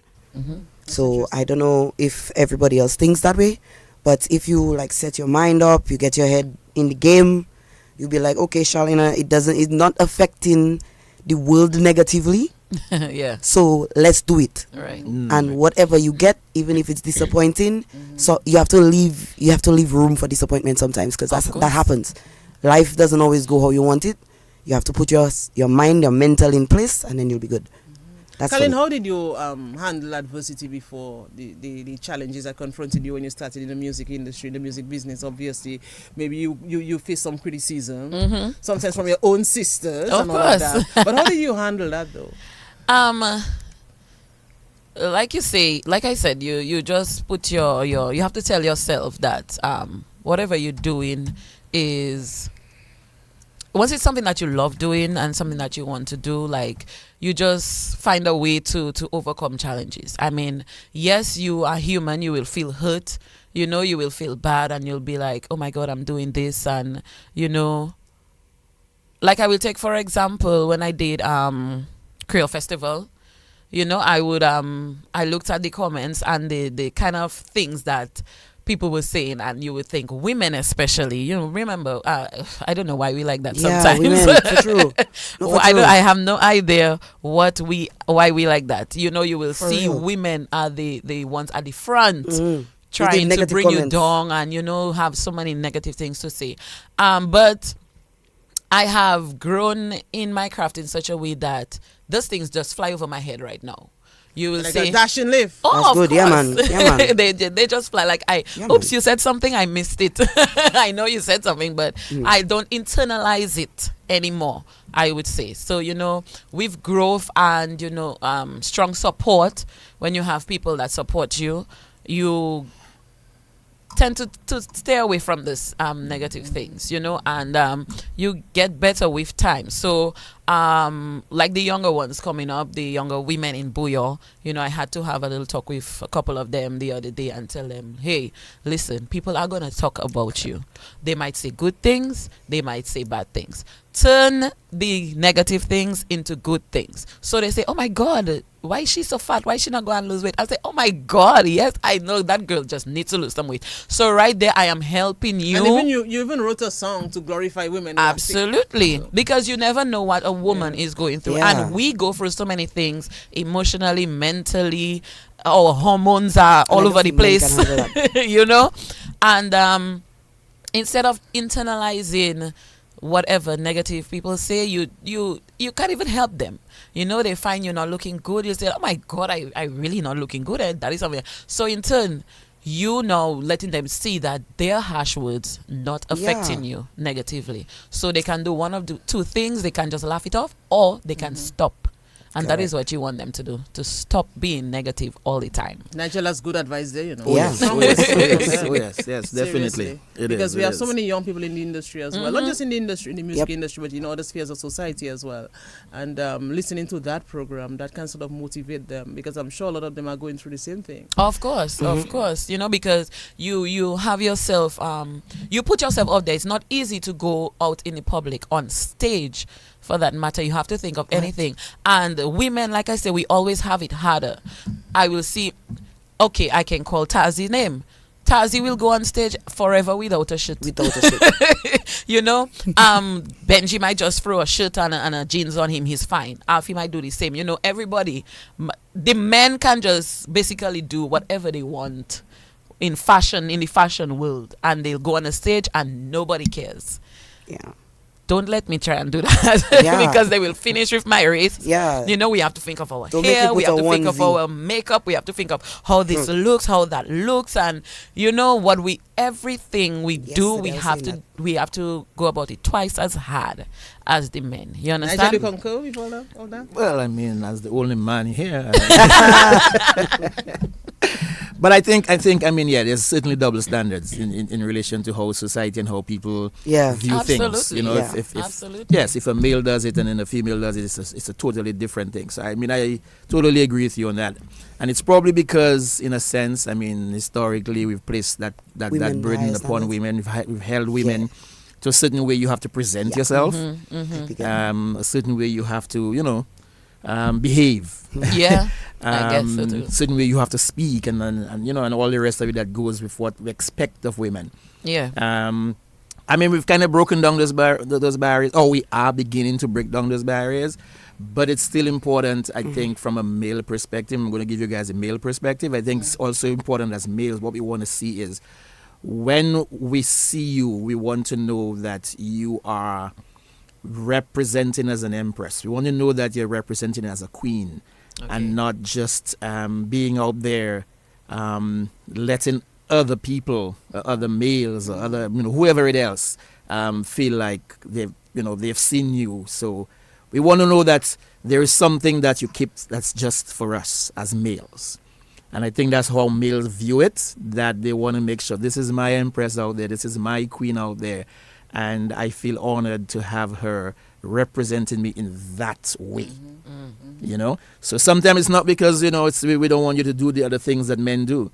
So I don't know if everybody else thinks that way, but if you like set your mind up, you get your head in the game, you'll be like, okay, Charlena, it's not affecting the world negatively. Yeah. So let's do it. Right. And whatever you get, even if it's disappointing, so you have to leave room for disappointment sometimes, because that happens. Life doesn't always go how you want it. You have to put your mind, your mental in place, and then you'll be good. That's Colin, how did you handle adversity before the challenges that confronted you when you started in the music industry, the music business? Obviously, maybe you faced some criticism, sometimes from your own sisters and all of that. But how did you handle that, though? Like I said, you just put you have to tell yourself that whatever you're doing is, once it's something that you love doing and something that you want to do, like, you just find a way to overcome challenges. I mean, yes, you are human, you will feel hurt, you will feel bad, and you'll be like, oh my God, I'm doing this. And like I will take for example, when I did Creole Festival, I would I looked at the comments and the kind of things that people were saying, and you would think, women especially, remember, I don't know why we like that sometimes. Women, for true. No, for true. I have no idea why we like that. You will For see real. women are the ones at the front trying to bring you down, and have so many negative things to say. But I have grown in my craft in such a way that those things just fly over my head right now. You will Like say, a dash and live. oh, That's of good. course. Yeah, man. Yeah, man. they just fly like, oops, you said something, I missed it. I know you said something, but I don't internalize it anymore, I would say. So, with growth and, strong support, when you have people that support you, you tend to stay away from this negative things, and you get better with time. So like the younger ones coming up, the younger women in Bouillon, I had to have a little talk with a couple of them the other day and tell them, hey, listen, people are going to talk about you. They might say good things, they might say bad things. Turn the negative things into good things. So they say, oh my God, why is she so fat? Why is she not going to lose weight? I say, oh my God, yes, I know that girl just needs to lose some weight. So right there, I am helping you. And even you even wrote a song to glorify women. Absolutely. Because you never know what a woman is going through. Yeah. And we go through so many things emotionally, mentally. Our hormones are all over the place. And instead of internalizing whatever negative people say, you can't even help them. They find you're not looking good, you say, oh my God, I really not looking good, and that is something. So in turn, letting them see that their harsh words not affecting you negatively. So they can do one of the two things. They can just laugh it off, or they can stop And that is what you want them to do, to stop being negative all the time. Nigel has good advice there, Oh, Yeah. yes. Oh, yes. Oh, yes. Oh, yes. Yes, definitely. Seriously. It Because is, we it have so is. many young people in the industry as well, not just in the industry, in the music industry, but in other spheres of society as well. And listening to that program, that can sort of motivate them, because I'm sure a lot of them are going through the same thing. Of course, because you have yourself, you put yourself out there. It's not easy to go out in the public, on stage, for that matter. You have to think of anything. And women, like I say, we always have it harder. I will see, okay, I can call Tazi's name. Tazi will go on stage forever without a shirt. Benji might just throw a shirt and a jeans on him. He's fine. Alfie might do the same. Everybody, the men can just basically do whatever they want in the fashion world, and they'll go on a stage and nobody cares. Yeah. Don't let me try and do that because they will finish with my race. Yeah. We have to think of our Don't make hair, it we with have a to think of onesie. our makeup, we have to think of how this looks, how that looks, and everything we do, Yesterday we I was have saying to go about it twice as hard as the men. You Nigel, understand? you concur with all that? Well, I mean, as the only man here. But I think, there's certainly double standards in relation to how society and how people view things. Absolutely. Absolutely. If a male does it and then a female does it, it's a totally different thing. So, I totally agree with you on that. And it's probably because, in a sense, historically, we've placed that Women burden high upon standards. women. We've held women to a certain way you have to present yourself. A certain way you have to, behave. Yeah, I guess so too. Certain way you have to speak and all the rest of it that goes with what we expect of women. Yeah. We've kind of broken down those barriers, or we are beginning to break down those barriers, but it's still important, I think, from a male perspective. I'm going to give you guys a male perspective. I think it's also important as males, what we want to see is, when we see you, we want to know that you are representing as an empress. We want to know that you're representing as a queen, and not just being out there letting other people, other males, or other whoever it else, feel like they've seen you. So we want to know that there is something that you keep that's just for us as males. And I think that's how males view it, that they want to make sure this is my empress out there, this is my queen out there, and I feel honored to have her representing me in that way. So sometimes it's not because we don't want you to do the other things that men do,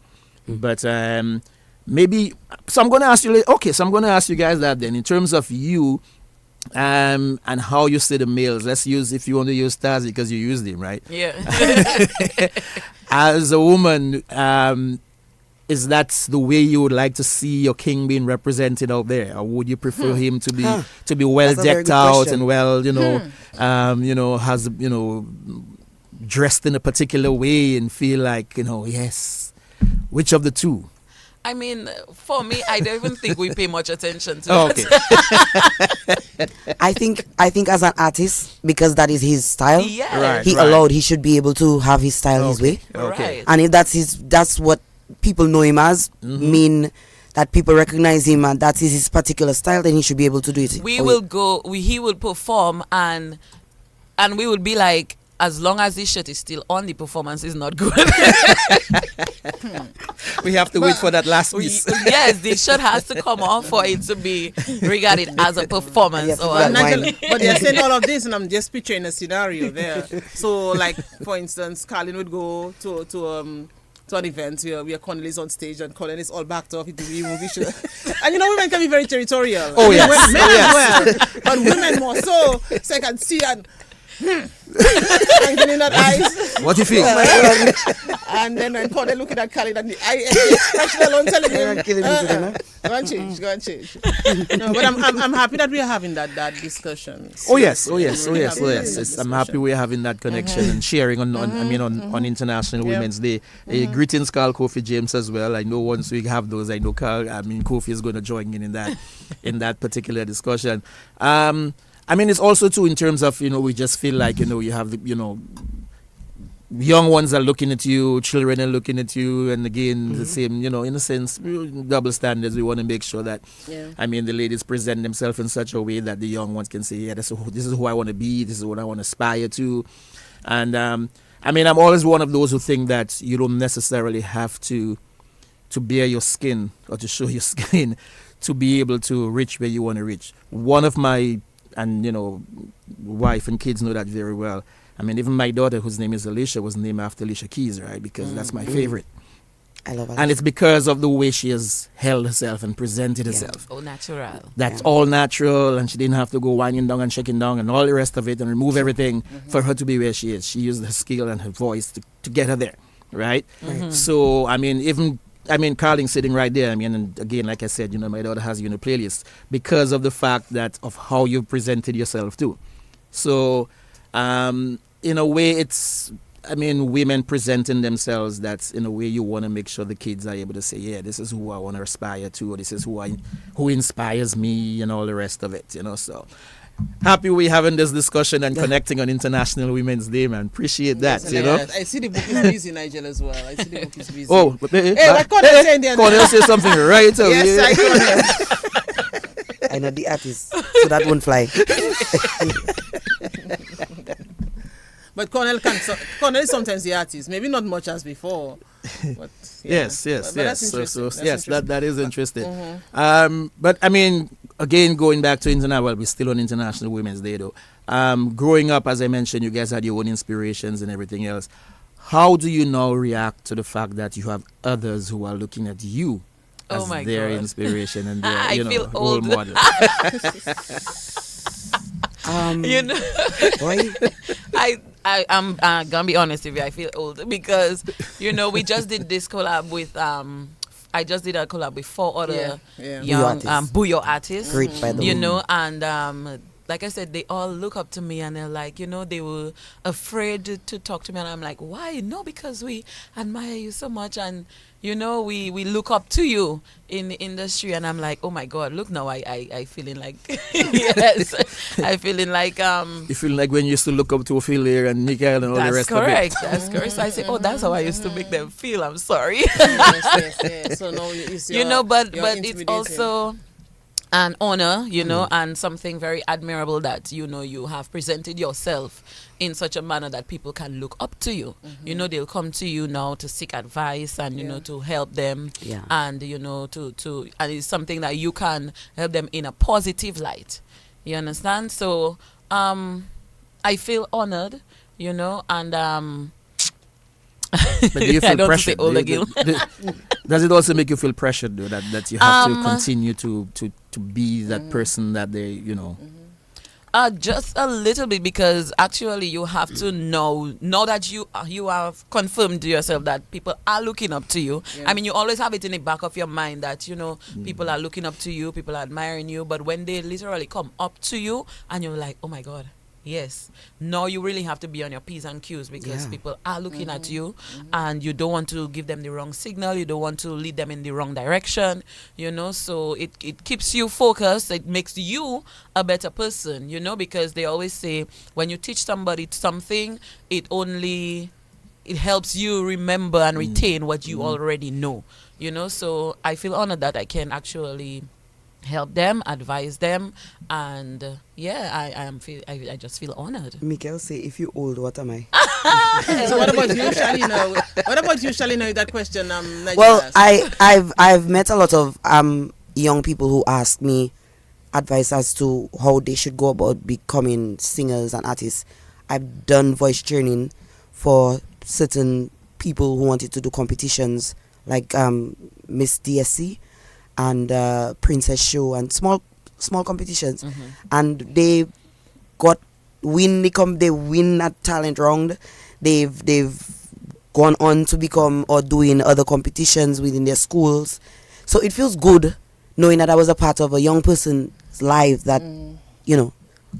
but maybe. So I'm going to ask you. So I'm going to ask you guys that then, in terms of you, and how you see the males. Let's use, if you want to use Tazi because you used him, right? Yeah. As a woman, is that the way you would like to see your king being represented out there, or would you prefer him to be well That's a very decked good out question. and well, has dressed in a particular way and feel like yes, which of the two? For me, I don't even think we pay much attention to Okay. I think as an artist, because that is his style, Yeah. Right. he should be able to have his style his way. Okay. Right. And if that's what people know him as, mean that people recognize him and that is his particular style, then he should be able to do it. He will perform and we will be like, as long as this shirt is still on, the performance is not good. We have to wait for that last piece. Yes, the shirt has to come off for it to be regarded as a performance. Yeah, Or that Nigel, wine. but they're saying all of this, and I'm just picturing a scenario there. So, like, for instance, Carlin would go to an event where Colin is on stage and Colin is all backed off. It will be a movie show. And women can be very territorial. Oh, yes. Men as well, but women more so. So I can see and in that eyes. What do you feel? And then when Colin looking at Colin and the eye expression alone telling him, Killing me today, no? go and change. No, but I'm happy that we are having that discussion. Oh yes. Really It's, I'm happy we're having that connection and sharing on International Women's Day. Greetings, Carl Kofi James as well. I know once we have those, I know Kofi is going to join in that particular discussion. It's also too in terms of we just feel like you have the young ones are looking at you, children are looking at you, and again the same in a sense double standards. We want to make sure that the ladies present themselves in such a way that the young ones can say, this is who I want to be, this is what I want to aspire to. And I mean, I'm always one of those who think that you don't necessarily have to bare your skin or to show your skin to be able to reach where you want to reach. One of my, and wife and kids know that very well. I mean, even my daughter, whose name is Alicia, was named after Alicia Keys, right? Because that's my favorite. I love it. And it's because of the way she has held herself and presented herself. Oh, natural. That's all natural, and she didn't have to go winding down and shaking down and all the rest of it and remove everything for her to be where she is. She used her skill and her voice to get her there, right? So, I mean, Carling sitting right there. I mean, and again, like I said, my daughter has you in a playlist because of the fact that of how you presented yourself too. So, in a way, it's, women presenting themselves, that's in a way you want to make sure the kids are able to say, yeah, this is who I want to aspire to, or this is who inspires me, and all the rest of it, So happy we're having this discussion and connecting on International Women's Day, man. Appreciate that, Yes, I see the book is busy, Nigel, as well. I see the book is busy. Oh, what Cornell saying there? Cornell say something right away. Yes, I I know the artist, so that won't fly. But Cornell is sometimes the artist, maybe not much as before. But, Yes. But that's interesting. That is interesting. But again, going back to international, we're still on International Women's Day though. Growing up, as I mentioned, you guys had your own inspirations and everything else. How do you now react to the fact that you have others who are looking at you as their inspiration and their I feel role old. model? Boy, I'm gonna be honest with you. I feel old because we just did this collab with I just did a collab with 4 other young Bouyo artists. Great by the way. And like I said, they all look up to me and they're like, they were afraid to talk to me, and I'm like, why? No, because we admire you so much, and we look up to you in the industry. And I'm like, oh my God, look now, I feeling like yes, I feeling like You feel like when you used to look up to Ophelia and Mikael and all the rest of it. That's correct. So I say, oh, that's how I used to make them feel. I'm sorry. yes. So now it's but it's also an honor, and something very admirable that you have presented yourself in such a manner that people can look up to you. They'll come to you now to seek advice and to help them, and to and it's something that you can help them in a positive light. You understand? So I feel honored, and But do you I feel don't pressured? say old again. Does it also make you feel pressured though that you have to continue to be that person that they just a little bit, because actually you have to know that you have confirmed to yourself that people are looking up to you. You always have it in the back of your mind that people are looking up to you, people are admiring you, but when they literally come up to you and you're like, oh my God, yes, now you really have to be on your P's and Q's, because people are looking at you, and you don't want to give them the wrong signal, you don't want to lead them in the wrong direction, so it keeps you focused, it makes you a better person, because they always say when you teach somebody something, it helps you remember and retain what you already know, so I feel honored that I can actually help them, advise them, and I just feel honored. Mikael say, if you old, what am I? So what about you, Shalina? What about you, Shalina, with that question? Well, I've met a lot of young people who ask me advice as to how they should go about becoming singers and artists. I've done voice training for certain people who wanted to do competitions like Miss DSC and Princess Show and small competitions, and they win at talent round. They've gone on to become or doing other competitions within their schools. So it feels good knowing that I was a part of a young person's life that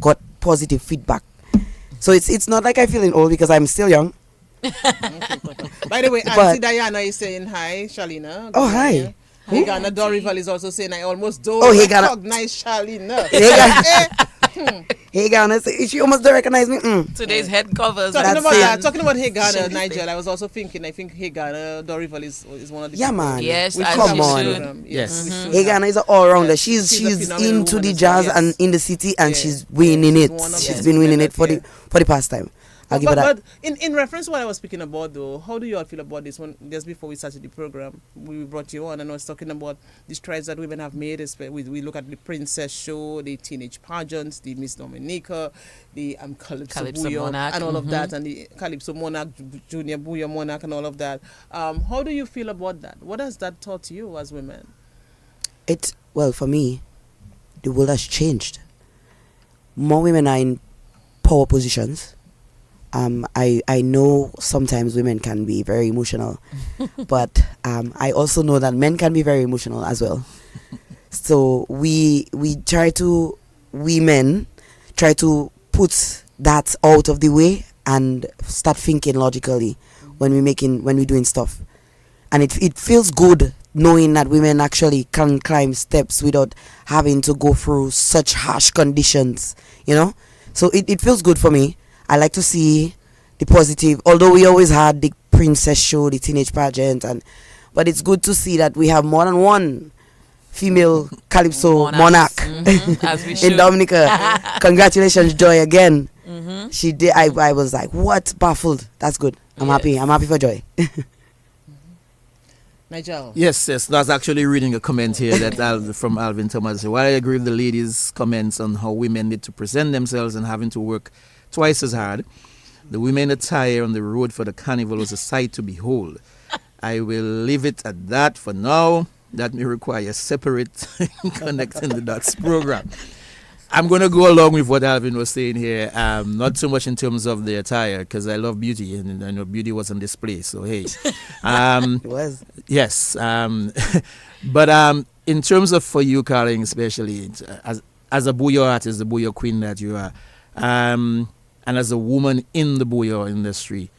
got positive feedback. So it's not like I'm feeling old because I'm still young. By the way, Auntie Diana is saying hi, Shalina. Oh, hi. Hegana Dorival is also saying I almost don't recognize Shalina. Hegana, she almost don't recognize me. Today's head covers. Talking about Hegana, Nigel, I was also thinking, I think Hegana Dorival is one of the people. Man. Yes, come on. Yes. Hegana is an all-rounder. Yes. She's a into the woman, jazz yes. and in the city, and she's winning it. She's been winning it for the past time. I'll give it that. But in reference to what I was speaking about, though, how do you all feel about this one? Just before we started the program, we brought you on, and I was talking about the strides that women have made. We look at the Princess Show, the Teenage Pageants, the Miss Dominica, the Calypso Bouillon, Monarch, and all of that, and the Calypso Monarch, Junior Bouillon Monarch, and all of that. How do you feel about that? What has that taught you as women? Well, for me, the world has changed. More women are in power positions. I know sometimes women can be very emotional, but I also know that men can be very emotional as well. So we men try to put that out of the way and start thinking logically when we're doing stuff, and it feels good knowing that women actually can climb steps without having to go through such harsh conditions, So it feels good for me. I like to see the positive, although we always had the Princess Show, the Teenage Pageant, but it's good to see that we have more than one female Calypso Monarch as we in should. Dominica. Congratulations, Joy, again. Mm-hmm. She did. I was like, what? Baffled. That's good. I'm happy. I'm happy for Joy. Nigel? Yes. I was actually reading a comment here that from Alvin Thomas. While I agree with the ladies' comments on how women need to present themselves and having to work twice as hard, the women attire on the road for the carnival was a sight to behold. I will leave it at that for now. That may require a separate Connecting the Dots program. I'm going to go along with what Alvin was saying here, not so much in terms of the attire, because I love beauty, and I know beauty was on display, so hey. It was. Yes. But in terms of for you, Carling, especially, as a bouillon artist, the bouillon queen that you are, and as a woman in the bouillon industry,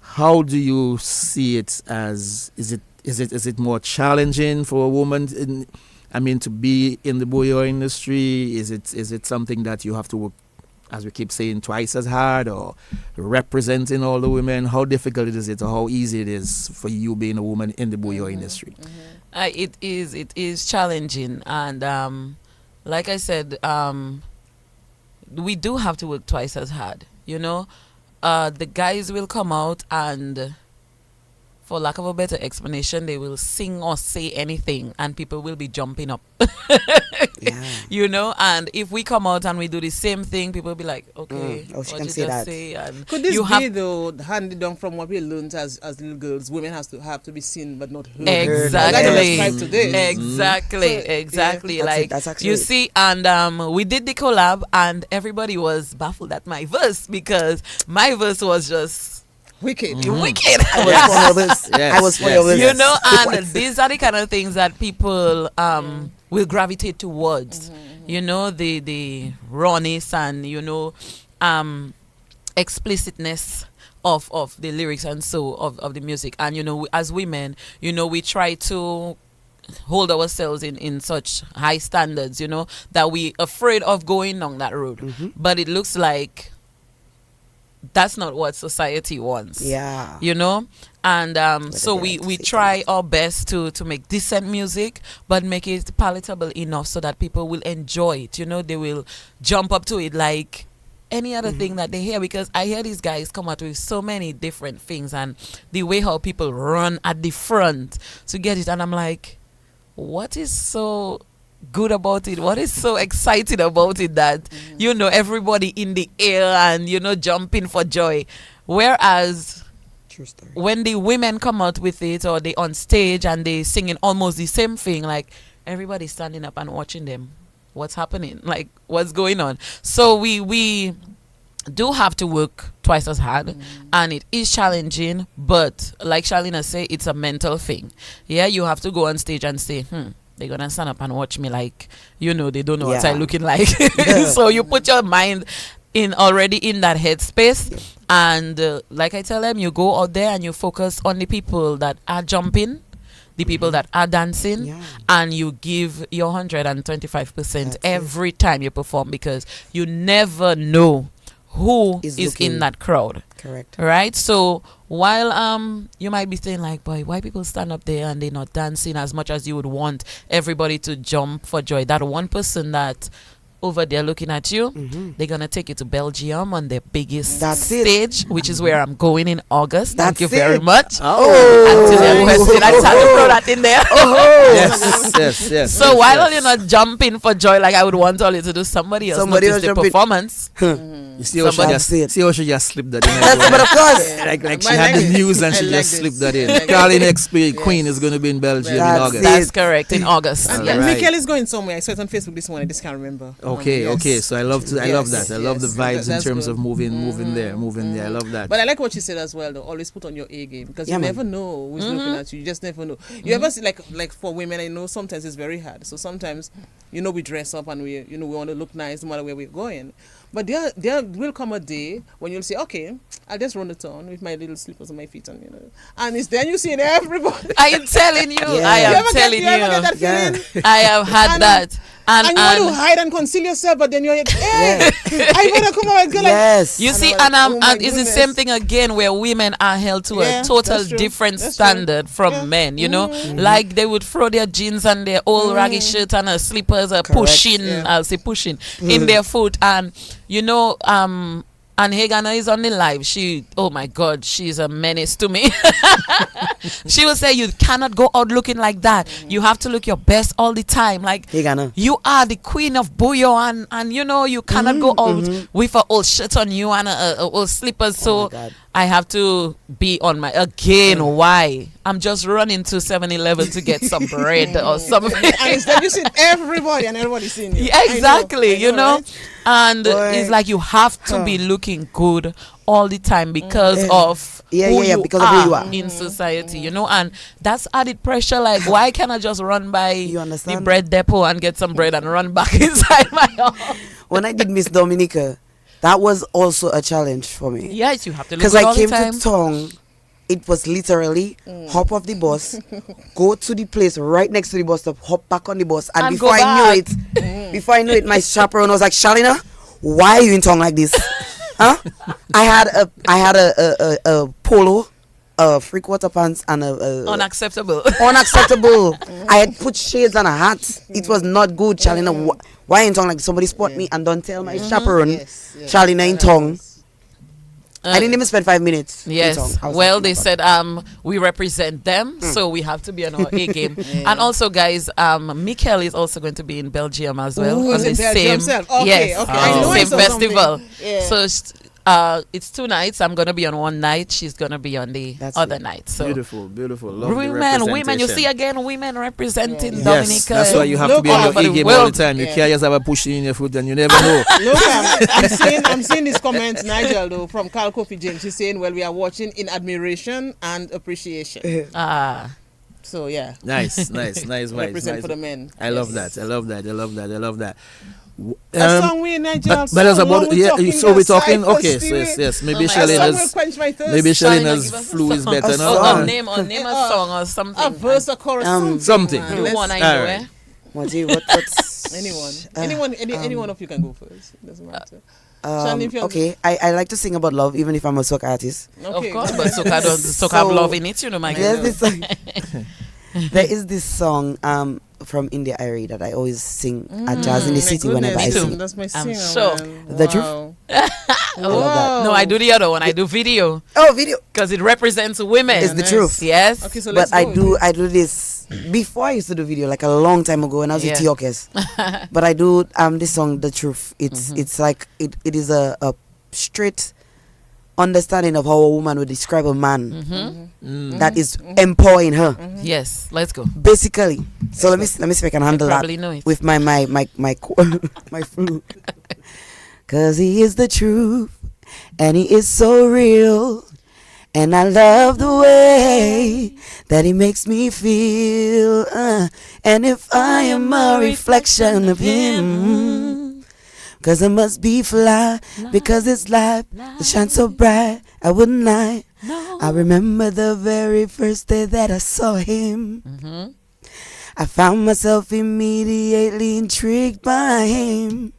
how do you see it as, is it more challenging for a woman to be in the bouillon industry? Is it something that you have to work, as we keep saying, twice as hard, or representing all the women? How difficult is it, or how easy it is for you being a woman in the bouillon industry? It is challenging, and like I said, we do have to work twice as hard. The guys will come out and, for lack of a better explanation, they will sing or say anything and people will be jumping up. Yeah. And if we come out and we do the same thing, people will be like, okay, she what can you say just that. say? And Could this you be, though, handed down from what we learned as little girls? Women have to be seen but not heard. Exactly. Like I today. Exactly. So, like that's actually you it. see, and we did the collab, and everybody was baffled at my verse because my verse was just wicked. wicked. I was for all this. Yes, I was for all this. And these are the kind of things that people will gravitate towards. The rawness and explicitness of the lyrics and so of the music. And as women, we try to hold ourselves in such high standards, that we afraid of going down that road. But it looks like that's not what society wants. Yeah. And so we try our best to make decent music, but make it palatable enough so that people will enjoy it. They will jump up to it like any other thing that they hear, because I hear these guys come out with so many different things, and the way how people run at the front to get it, and I'm like, what is so good about it? What is so exciting about it that everybody in the air and jumping for joy? Whereas True story. when the women come out with it, or they on stage and they singing almost the same thing, like everybody's standing up and watching them. What's happening? Like, what's going on? So we do have to work twice as hard, and it is challenging, but like Charlene say, it's a mental thing. Yeah, you have to go on stage and say, they're gonna stand up and watch me like, they don't know what I'm looking like. So you put your mind already in that headspace, and like I tell them, you go out there and you focus on the people that are jumping, the people that are dancing, and you give your 125% every time you perform, because you never know who is in that crowd. Correct. Right? So while you might be saying like, boy, why people stand up there and they're not dancing as much as you would want everybody to jump for joy? That one person that over there looking at you. They're going to take you to Belgium on their biggest That's it. stage, which is where I'm going in August. Thank That's you very it. much. Oh. Answer your question. I just had to throw that in there. Yes. So while all you're not jumping for joy, like I would want all you to do, somebody else Somebody notice else the jump in. performance. You see how, Somebody- see how she just slipped that in. Yes, but of course. Like she I had like the it. news and I she like just this. slipped that in. I like Carly it. next Queen is going to be in Belgium in That's August. it. That's correct, in August. And, Yes. and Right. Michael is going somewhere. I saw it on Facebook this morning. I just can't remember. Okay, Yes. okay. So I love that. I love the Yes. vibes in That's terms good. of moving there. I love that. But I like what you said as well, though. Always put on your A game because Yeah, you man. never know who's looking at you. You just never know. You ever see like for women, I know sometimes it's very hard. So sometimes, we dress up and we want to look nice no matter where we're going. But there will come a day when you'll say, okay, I'll just run the town with my little slippers on my feet and it's then you see it everybody. I am telling you. Yeah. I You am telling you ever get that Yeah. feeling? I have had And- that. And you want to And hide and conceal yourself, but then you're like, hey, I want to come out and go like, Yes. you And see, I'm like, and oh my it's the goodness. same thing again where women are held to Yeah, a total that's true. different That's true. standard from Yeah. men, like they would throw their jeans and their old raggy shirt and their slippers are Correct. pushing, Yeah. I'll say pushing, in their foot. And, and Hegana is on the live. Oh my God, she's a menace to me. She will say, you cannot go out looking like that. You have to look your best all the time. Like, Hey, Ghana. you are the queen of Buyo, and you cannot go out with an old shirt on you and a old slippers. Oh So my God. I have to be on my again. Why? I'm just running to 7-Eleven to get some bread or something. and it's then you see everybody and everybody's seeing you. Yeah, exactly. I know, right? And Boy. it's like you have to be looking good all the time because Yeah. of Yeah, who yeah, you because of who you are. in society, and that's added pressure. Like, why can't I just run by You the understand? bread depot and get some bread and run back inside my house? When I did Miss Dominica, that was also a challenge for me. Yes, you have to look Because good I all came the time. to town, it was literally hop off the bus, go to the place right next to the bus stop, hop back on the bus, and And before go I knew it, my chaperone was like, Shalina, why are you in town like this? Huh? I had a polo, a 3/4 pants, and a Unacceptable. unacceptable. I had put shades and a hat. It was not good, Shalina. Why in tongue? Like somebody spot me and don't tell my chaperone, Yes, yes. Shalina in tongue. Uh, I didn't even spend 5 minutes. in Yes. tongue. I was Well, like, they oh my said we represent them, so we have to be on our A game. And also, guys, Mikel is also going to be in Belgium as well Ooh, on is the it Belgium same himself? Okay, yes, okay. I know I same saw festival. something. Yeah. So it's 2 nights. I'm gonna be on one night. She's gonna be on the That's other it. night. So Beautiful. Love the women, you see representation. again, women representing Yeah. Dominica. Yes, that's why you have to be all on over your A the game all the world. time. You Yeah. can't just have a push in your foot and you never know. Look, I'm seeing these comments, Nigel, though, from Carl Kofi James. He's saying, well, we are watching in admiration and appreciation. Ah, So, yeah, Nice vibes. represent for the men. I love Yes. that. I love that. A song we, Nigel. But that's song, about one we talking, so we're yes, talking. Cypress Okay, Stewart. yes. Maybe Oh my A song will Shalina's quench my thirst. maybe Shalina, Shalina's give us a flu is song. better A now. song. name a song or something. A verse, a chorus, Something. man. Do Let's- one I All know, right. eh? what's Anyone, any one of you can go first. Doesn't matter. if you're- okay, I like to sing about love even if I'm a soca artist. Of course, but Soca have love in it, my There's girl. this song, there is this song from India Irie that I always sing at Jazz in the My City whenever I goodness, sing it. That's my I'm singer, sure. man. The truth? Wow. I love that. No, I do the other one. I do video Oh, video. because it represents women. It's the nice. truth. Yes. Okay, so let's But go. I do this before I used to do video like a long time ago when I was with Yeah. T-Orchest. But I do this song The Truth. It's like it is a straight understanding of how a woman would describe a man that is empowering her. Yes. Let's go. Basically. So let me see if I can handle that probably know it. with my my flute. Cause he is the truth and he is so real. And I love the way that he makes me feel. And if I am a reflection of him, cause I must be fly, because it's light that shines so bright, I wouldn't lie. I remember the very first day that I saw him. I found myself immediately intrigued by him.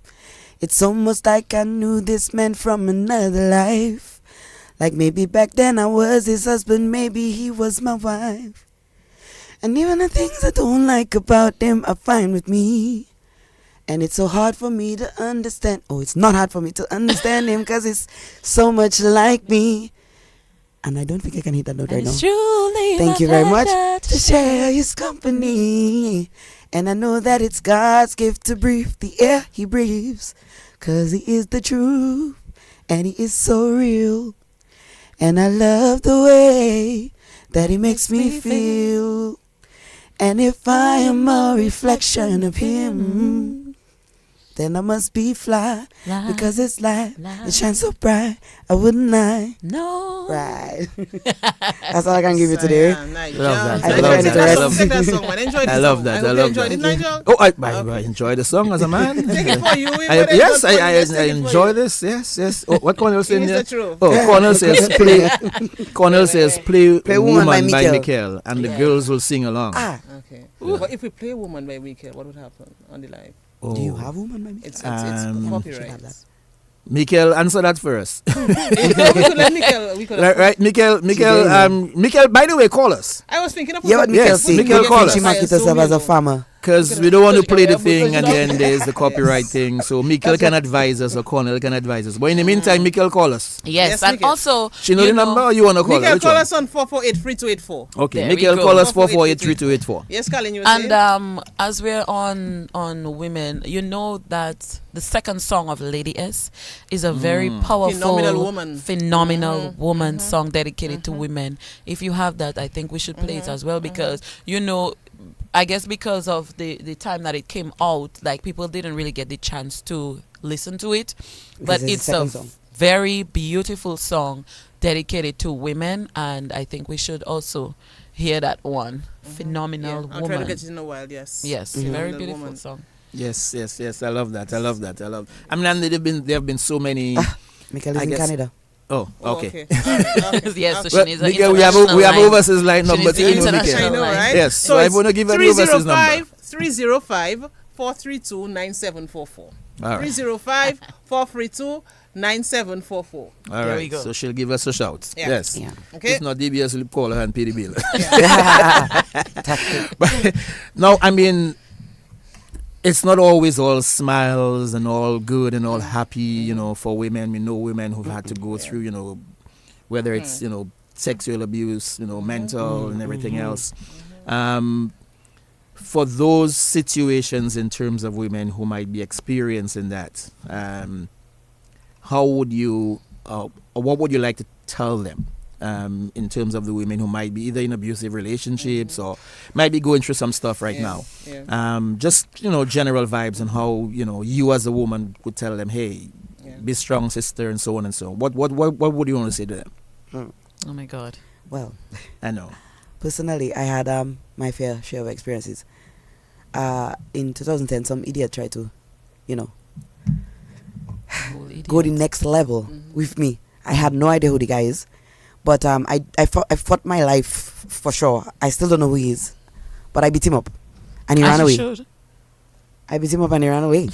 It's almost like I knew this man from another life. Like maybe back then I was his husband, maybe he was my wife. And even the things I don't like about him are fine with me. And it's so hard for me to understand. Oh, it's not hard for me to understand him because it's so much like me. And I don't think I can hit that note right now. Thank you very much to share his company. And I know that it's God's gift to breathe the air he breathes. Cause he is the truth. And he is so real. And I love the way that he makes me feel. And if I am a reflection of him, then I must be fly. Because it's light. It shines so bright. I wouldn't lie. No. Right. That's all I can give you today. Love that. I love that. I love that. I love that. I love that. Oh, I enjoy the song as a man. Take it for you. Yes, I enjoy this. Yes. Oh, what Cornell saying here? Oh, Cornell says play. Cornell says play Woman by Mikel, and the girls will sing along. Okay. But if we play Woman by Mikel, what would happen on the live? Oh. Do you have Woman by Mikel? It's copyright. Mikel, answer that first. We could let Mikel. Right, Mikel. Mikel, by the way, call us. I was thinking of what Mikel said. Mikel, call us. She market herself as a farmer. Because we don't want to play the thing and then there's the copyright thing. So Mikel can advise us or Cornell can advise us. But in the meantime, Mikel, call us. Yes, and Mikel. also... She know the number or you want to call Mikel, her? call us on 448-3284. Okay, There Mikel, we go. call us 448-3284. Yes, Colin, you were And saying? as we're on women, you know that the second song of Lady S is a very powerful, Phenomenal woman song dedicated to women. If you have that, I think we should play it as well because, you know, I guess because of the time that it came out, like people didn't really get the chance to listen to it. But it's a very beautiful song dedicated to women, and I think we should also hear that one. Phenomenal I'll woman. try to get it in a while, yes. Yes, very Phenomenal beautiful woman. song. Yes. I love that. I mean, and there have been so many. Mikel is I in guess- Canada. Oh, okay. Yes, so Well, she needs an Mikel, we international have line. overseas line She number needs the too. international I know, line. right? Yes, so I want to give an overseas number. 305-432-9744. All right. 305-432-9744. All There right. we go. So she'll give us a shout. Yeah. Yes. Yeah. Okay. If not, DBS will call her and pay the bill. But now, I mean, it's not always all smiles and all good and all happy, you know, for women. We know women who've had to go through, you know, whether it's, you know, sexual abuse, you know, mental and everything else. For those situations in terms of women who might be experiencing that, how would you, or what would you like to tell them in terms of the women who might be either in abusive relationships or might be going through some stuff right now? Yeah. Just, you know, general vibes on how, you know, you as a woman would tell them, hey, be strong, sister, and so on and so on. What would you want to say to them? Oh my God. Well, I know. personally, I had my fair share of experiences. In 2010, some idiot tried to, you know, go the next level with me. I had no idea who the guy is, but I fought my life for sure. I still don't know who he is, but I beat him up, and he ran away. I beat him up and he ran away.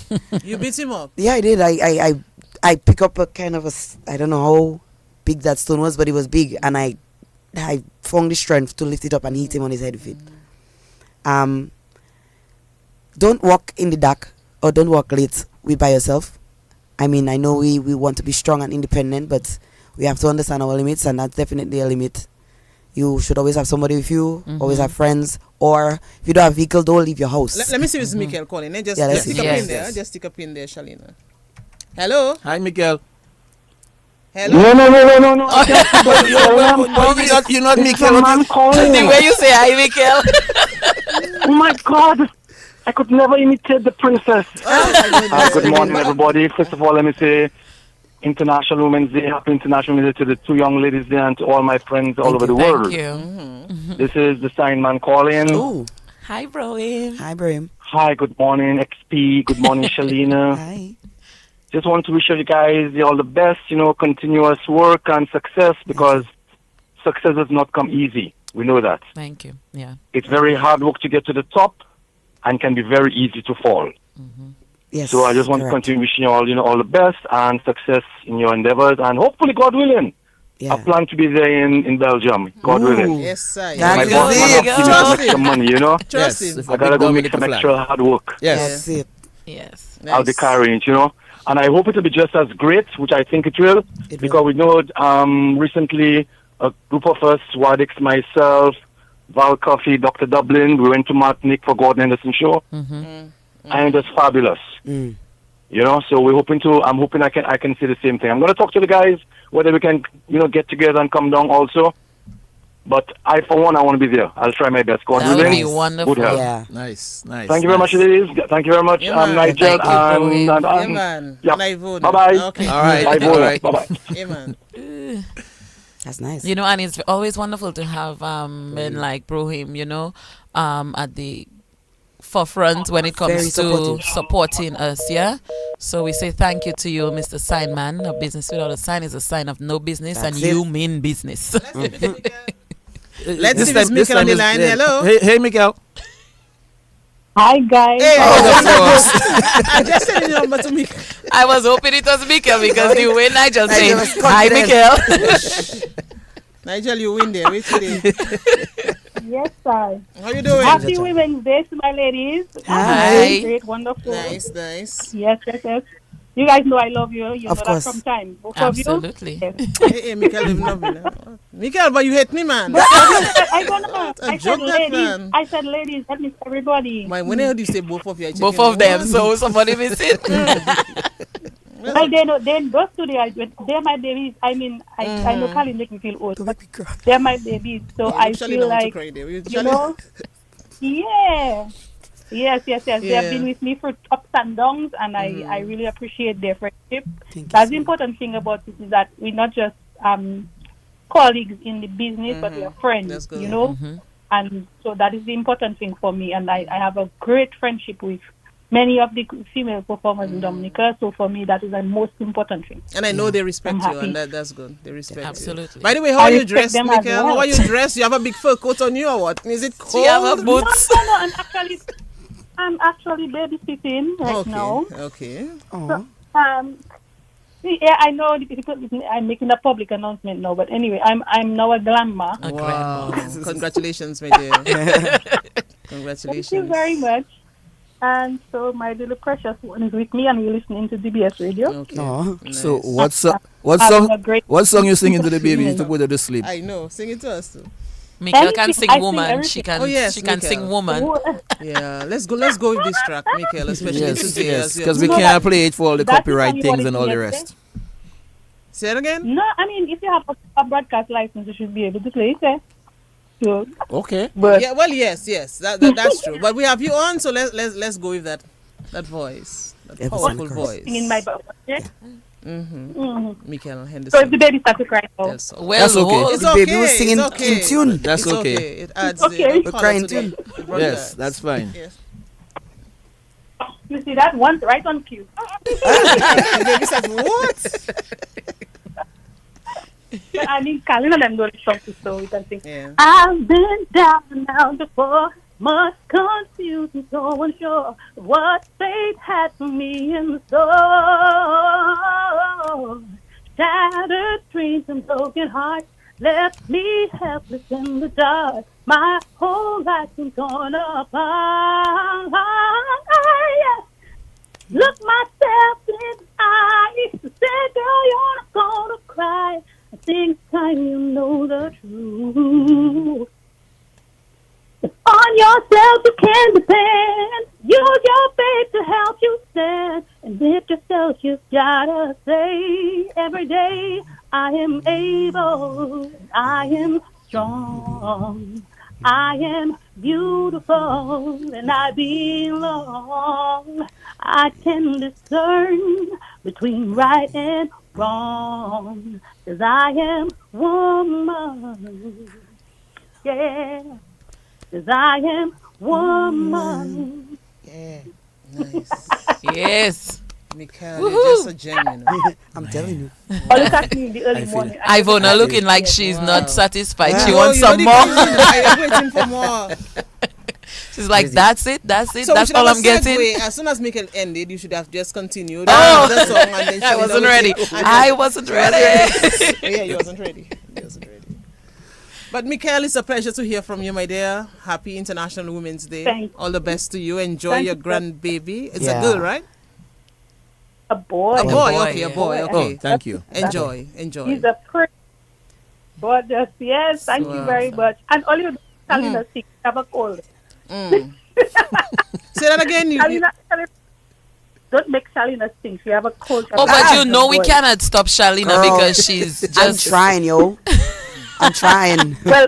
You beat him up? Yeah, I did. I pick up a kind of I don't know how big that stone was, but it was big, and I found the strength to lift it up and hit him on his head with it. Don't walk in the dark or don't walk late by yourself. I mean, I know we want to be strong and independent, but we have to understand our limits, and that's definitely a limit. You should always have somebody with you, always have friends, or if you don't have a vehicle, don't leave your house. Let me see if it's Mikel calling. Just Yeah, let's stick see. up in Yes. there. Just stick up in there, Shalina. Hello? Hi, Mikel. Hello? No. You're not Mikel. Man calling. The way you say hi, Mikel. Oh my God. I could never imitate the princess. Good morning, everybody. First of all, let me say International Women's Day. Happy International Women's Day to the two young ladies there and to all my friends all over the world. Thank you. This is the sign man calling. Oh, Hi, Broim. hi, Brahim. Hi, good morning, XP. Good morning, Shalina. Hi. Just want to wish you guys all the best, you know, continuous work and success, because success does not come easy. We know that. Thank you. Yeah. It's very hard work to get to the top and can be very easy to fall. Yes. So I just want to correct. continue wishing you all, you know, all the best and success in your endeavors, and hopefully, God willing, I Yeah. plan to be there in Belgium. God Ooh. willing. Yes, sir. That's My it. boss There man you have to give me go. some extra money, you know. Trust Yes, him. if I gotta go make some Dominic extra hard work. Yes. That's it. Yes. I'll be carrying it, And I hope it will be just as great, which I think it will, because we know recently a group of us, Wadix, myself, Val Coffey, Dr. Dublin, we went to Martinique for Gordon Henderson show, and it was fabulous. So I'm hoping I can say the same thing. I'm going to talk to the guys whether we can, get together and come down also. But I, for one, I want to be there. I'll try my best. God That would willing. be wonderful. Good health. Yeah. Nice. Thank you very much, ladies. Thank you very much, Nigel. Yeah, man. Yeah. And Ivone. Bye-bye. Okay. All right. Bye-bye. All right. Bye-bye. Yeah, man. That's nice. And it's always wonderful to have men like Brohim, at the forefront when it comes Very to supportive. supporting us, yeah? So we say thank you to you, Mr. Sign Man. A business without a sign is a sign of no business, That's and it. you mean business. Let's see Miss Mikael on the line. Hello. Hey, Mikael. Hi, guys. Hey. Oh, of course. I just sent the number to Mikael. I was hoping it was Mikael because the way Nigel said, Nigel was hi, confident. Mikael. Nigel, you win there. Wait today. Yes, sir. How you doing? Happy Women's Day to my ladies. Hi. Great, wonderful. Nice. Yes. You guys know I love you. You Of know course. that from time. Both Absolutely. of you. Yes. Hey, Mikael, you love me now. Mikael, but you hate me, man. I don't know. A I joke said that ladies. man. I said ladies. That means everybody. When I heard you say both of you, I checked Both in, of them, what? so somebody miss it. Well, they know. Then those two, they're my babies. I mean, I know Colin make me feel old, but they're my babies. So Yeah, I usually feel don't to like, cry there. yeah. Yes. They Yeah. have been with me for ups and downs, and I really appreciate their friendship. Thank you That's so the important thing about it, is that we're not just colleagues in the business, but we are friends. That's good. And so that is the important thing for me. And I have a great friendship with many of the female performers in Dominica. So for me, that is the most important thing. And I know they respect I'm you, happy. and that's good. They respect you. Absolutely. By the way, how I are you respect dressed, them as Mikael? well. How are you dressed? You have a big fur coat on you or what? Is it Do cold? you have a boots? No, I'm actually babysitting right now. Okay. Oh. Yeah, I know the people. I'm making a public announcement now, but anyway, I'm now a glamour. Wow. Congratulations, my dear. Congratulations. Thank you very much. And so my little precious one is with me, and we're listening to DBS Radio. Okay. Oh. Nice. So what Having a great- song you singing to the baby to put her to sleep? I know. Sing it to us too. Mikael can Anything, sing I sing woman. everything. She can. Oh, yes, she can Mikael. sing woman. Yeah. Let's go with this track, Mikael, especially Yes, today. yes, as because you we have- can't play it for all the That's copyright the things only and all the one rest. Say it again. No, I mean, if you have a broadcast license, you should be able to play it. So, Okay. but Yeah. Well, yes. That's true. But we have you on, so let's go with that voice, that Yeah, powerful correct. voice. singing my budget. Mikael So Henderson. if the baby starts to cry now, Yes, so- Well, That's okay. hold- It's The okay. baby was singing it's okay. in tune. That's It's okay. It adds Okay. the We're crying color to tune. the Yes, broadcast. that's fine. Yes. you see that one right on cue. The baby says, "What?" I mean, Colin and them don't shout it, so we can sing. Yeah. I've been down and out before, much confused and so unsure of what fate had for me in store. Shattered dreams and broken hearts left me helpless in the dark. My whole life been torn apart. Yes. Look myself in the eye. Said, girl, you're not gonna cry. I think it's time you know the truth. On yourself you can depend. Use your faith to help you stand. And lift yourself, you've gotta say every day, I am able, I am strong, I am beautiful, and I belong. I can discern between right and wrong, 'cause I am woman. Yeah. 'Cause I am woman. Yeah. Nice. Yes. Mikael, you're just a gem, you know. I'm telling you. Oh, look at me in the early I feel morning. Ivona looking like she's Wow. not satisfied. She No, wants you some know more. the crazy- I'm waiting for more. She's like, that's it. So we That's should all have I'm a getting. segue. As soon as Mikael ended, you should have just continued. Oh. The song and then I wasn't ready. I wasn't ready. Yeah, you wasn't ready. You wasn't ready. But Mikael, it's a pleasure to hear from you, my dear. Happy International Women's Day. Thank All the best to you. Enjoy Thank your you. grandbaby. It's Yeah. a girl, right? A boy. A boy, boy, okay, a yeah. boy, Oh, okay. thank you. Enjoy, enjoy. He's a pretty gorgeous. Yes, thank you very much. And all you do is Shalina sick. Have a cold. Mm. Say that again. Shalina, don't make Shalina sing. She have a cold. Oh, but you know we Boy. cannot stop Shalina Girl, because she's just. I'm trying, yo. I'm trying. Well,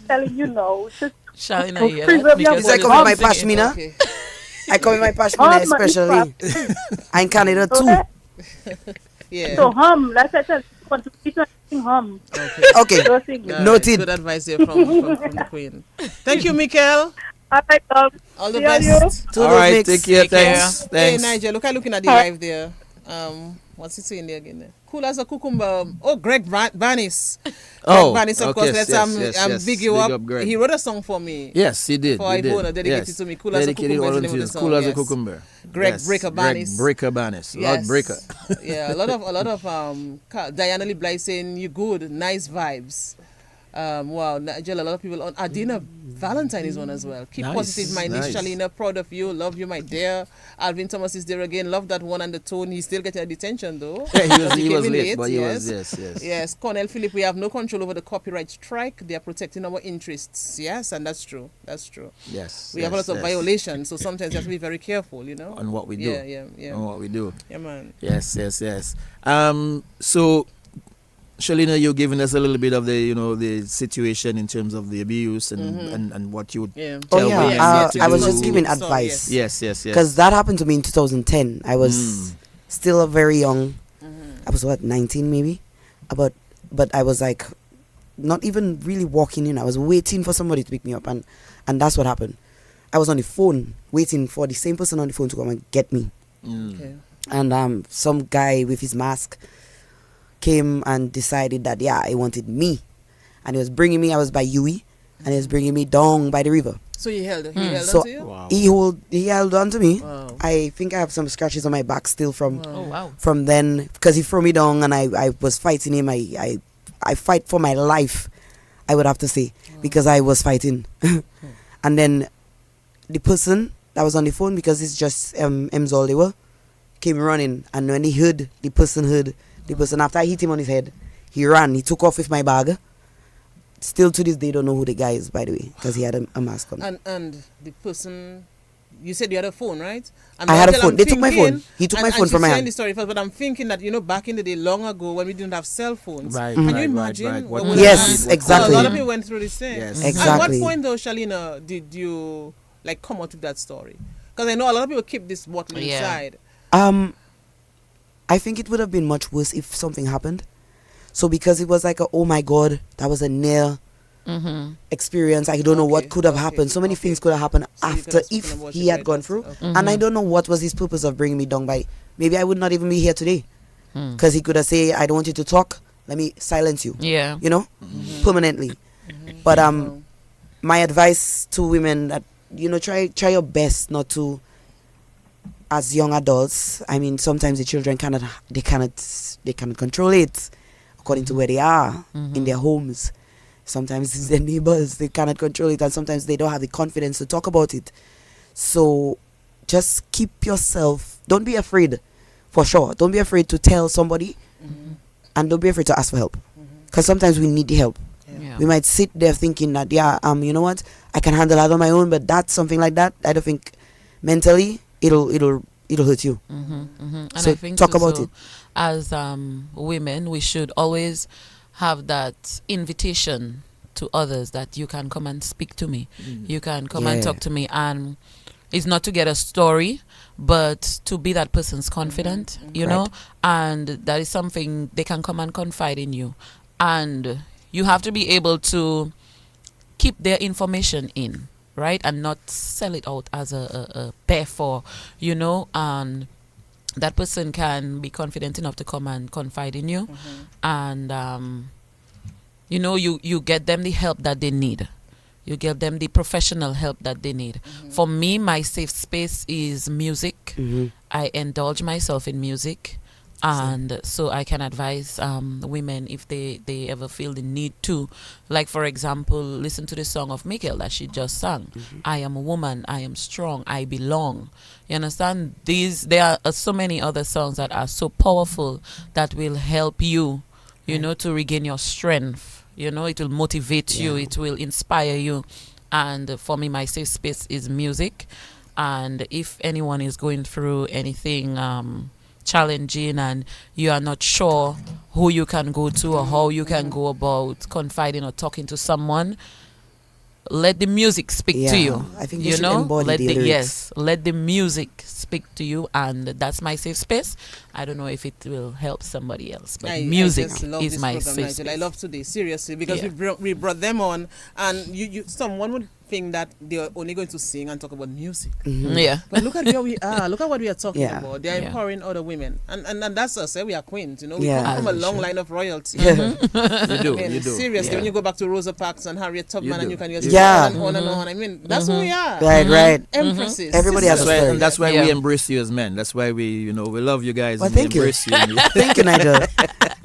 telling you no. Just Shalina here. Preserve your It's like voice. over my Hum, pashmina. Okay. I come with my pashmina Hum, especially. I in Canada too. Yeah. So let's tell you, want to sing hum. Okay. So sing. All right, Noted. Good advice here from the Queen. Thank you, Mikael. All right, All the See you. best. Toodles, All right, mix. take care. Take care. Thanks. Hey, Thanks. Nigel, looking at the live there. What's it saying there again? There? Cool as a cucumber. Oh, Greg Vanis. Oh, Greg Vanis, of okay, course. Let's yes. big you Big up. up, Greg. He wrote a song for me. Yes, he did. For he did. Ivona, dedicated Yes. to me. Cool as a Dedicated cucumber is all the name of the to song, Cool as a yes. cucumber. Greg Breaker Banis. Greg Breaker Banis. Lord Breaker. Yeah, a lot of Diana Lee Blythe saying you good, nice vibes. Wow, Nigel, a lot of people on Adina Valentine is on as well. Keep Nice, positive, my niece nice. Shalina, proud of you, love you, my dear. Alvin Thomas is there again, love that one and the tone. He's still getting a detention though. Yeah, Because he came was in late, but he yes. was, yes. Yes, Cornell Philip, we have no control over the copyright strike. They are protecting our interests. Yes, and that's true. That's true. Yes. We have a lot of violations, so sometimes you have to be very careful, you know. On what we do. Yeah. On what we do. Yeah, man. Yes. So, Shalina, you're giving us a little bit of the situation in terms of the abuse and what you would Yeah. Oh tell yeah, women yes, to I was do. just giving Sorry, advice yes. Yes. because that happened to me in 2010. I was still a very young. I was 19 maybe, but I was like not even really walking in. I was waiting for somebody to pick me up, and that's what happened. I was on the phone waiting for the same person on the phone to come and get me, Okay. and some guy with his mask came and decided that he wanted me, and he was bringing me. I was by Yui, and he was bringing me down by the river. So he held So on to you? Wow. he held on to me. Wow. I think I have some scratches on my back still from Oh wow. from then, because he threw me down and I was fighting him. I fight for my life, I would have to say, because I was fighting. And then the person that was on the phone, because it's just Mzoldewa, came running, and when the person after I hit him on his head, he ran. He took off with my bag. Still to this day, don't know who the guy is, by the way, because he had a mask on. And the person, you said you had a phone, right? I had a phone. I'm They took my thinking- phone. He took my and phone from my she's hand. saying the story first, but I'm thinking that, back in the day, long ago, when we didn't have cell phones. Right, Can right, you right, imagine? right. What when could Yes, have been, what could exactly. So a lot have of been. people went through this thing. Yes. Exactly. At what point, though, Shalina, did you come out with that story? Because I know a lot of people keep this bottle Yeah. inside. I think it would have been much worse if something happened. So because it was like oh my God, that was a near experience. I don't know what Okay, could have okay, happened. So many okay. things could have happened So you could after have spoken if about he it had right gone after, through. okay. And I don't know what was his purpose of bringing me down by. Maybe I would not even be here today. Because he could have said, I don't want you to talk. Let me silence you. Yeah. Permanently. But my advice to women that try your best not to, as young adults. I mean, sometimes the children cannot control it according to where they are in their homes. Sometimes it's their neighbors, they cannot control it, and sometimes they don't have the confidence to talk about it. So just keep yourself, don't be afraid, for sure. Don't be afraid to tell somebody, and don't be afraid to ask for help. Because sometimes we need the help. Yeah. We might sit there thinking that, you know what, I can handle that on my own, but that's something like that. I don't think mentally it'll hurt you. And So I think talk too, about so it. As women, we should always have that invitation to others that you can come and speak to me. You can come and Yeah. talk to me, and it's not to get a story, but to be that person's confidant, you know, and that is something they can come and confide in you. And you have to be able to keep their information in, right? And not sell it out as a pair for, and that person can be confident enough to come and confide in you. And, you get them the help that they need. You give them the professional help that they need. For me, my safe space is music. I indulge myself in music. And so I can advise women if they ever feel the need to, like for example, listen to the song of Mikael that she just sang. I am a woman, I am strong, I belong. You understand? There are so many other songs that are so powerful that will help you, you know, to regain your strength. You know, it will motivate you, it will inspire you. And for me, my safe space is music. And if anyone is going through anything challenging and you are not sure who you can go to or how you can go about confiding or talking to someone, let the music speak to you. I think you know, let the music speak to you, and that's my safe space. I don't know if it will help somebody else, but music is my safe space. I love today, seriously, because we brought them on, and someone would think that they're only going to sing and talk about music. Yeah. But look at where we are. Look at what we are talking about. They are Yeah. empowering other women, and that's us. We are queens. You know, we Yeah. come from a long line of royalty. You do. I mean, You do. seriously, when you go back to Rosa Parks and Harriet Tubman, and you can just Yeah. go on and on. I mean, that's who we are. Right. Empresses. Everybody has a That's why, story. and that's why Yeah. we embrace you as men. That's why we love you guys. Well, and we thank you. embrace you. Thank you, Nigel.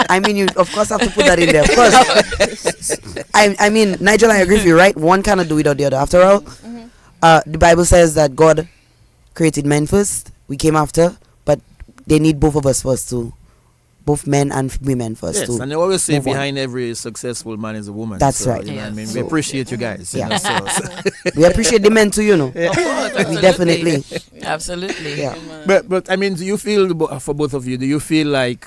I mean, you of course have to put that in there first. I mean, Nigel, I agree with you, right? One cannot do without the other. After all, the Bible says that God created men first, we came after, but they need both of us first too. Both men and women first Yes, too. and they always say Move on. behind every successful man is a woman. That's so, right. You know what I mean, Yes. we appreciate you guys. You Yeah. know, so. We appreciate the men too, you know. Of course, We definitely. Absolutely. Yeah. But I mean, do you feel, for both of you, do you feel like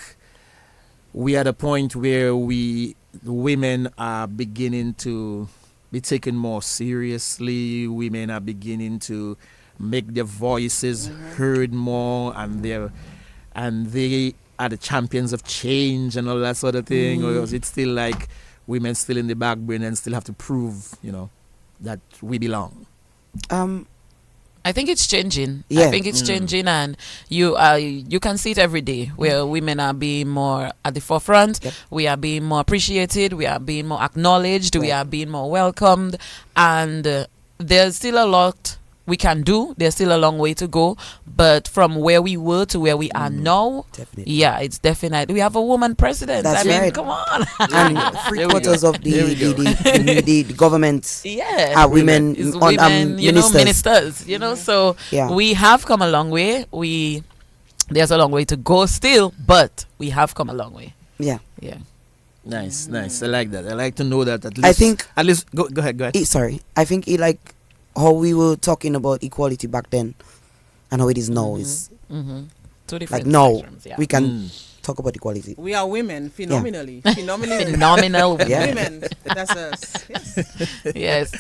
we are at a point where the women are beginning to be taken more seriously? Women are beginning to make their voices heard more, and they are the champions of change and all that sort of thing? Or is it still like women still in the back burner and still have to prove, that we belong? I think it's changing. Yeah. I think it's changing, and you can see it every day where women are being more at the forefront. Yep. We are being more appreciated. We are being more acknowledged. We are being more welcomed, and there's still a lot we can do. There's still a long way to go, but from where we were to where we are now, Definitely. yeah, it's definitely we have a woman president. That's I mean, right. come on. And There we 3/4 go. of There we go. the government Yeah, are women is on women, ministers. So Yeah. we have come a long way. There's a long way to go still, but we have come a long way. Yeah. Yeah. Nice. I like that. I like to know that at least. I think- At least, go ahead. I think like how we were talking about equality back then and how it is now is Mm-hmm. Two like different now spectrums, yeah. we can talk about equality. We are women, phenomenally. Phenomenally. Phenomenal. Yeah. Women. That's us. Yes. Yes.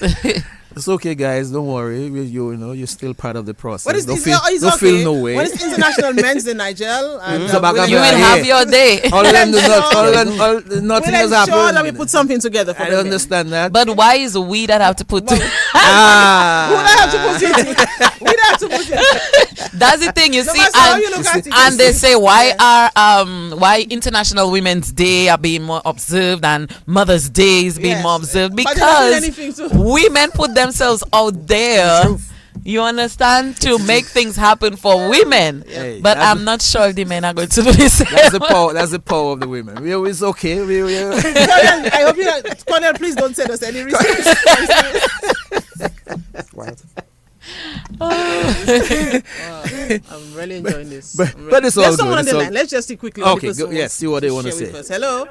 It's okay, guys. Don't worry. You're still part of the process. What is don't this? feel, It's don't okay. feel no way. When it's International Men's Day, Nigel, and So back we'll up You will Yeah. have your day. All of them do not. Nothing has ensure happened. that we put something together for I the don't men. understand that. But why is we that have to put Who Ah. do I have to put it? We don't have to put it. that's the thing, you No see, matter how you look at it. and they say why International Women's Day are being more observed and Mother's Day is being Yes. more observed But they're not doing because anything to- women put themselves out there. You understand, to make things happen for women. Hey, But that's I'm not sure if the men are going to do this. That's the power. That's the power of the women. It's okay. Cornel, I hope you don't. Cornel, please don't send us any receipts. I'm really enjoying this. But it's all There's good. someone on It's the all- line. Let's just see quickly. Okay, go- yes, see what they wanna say. Hello.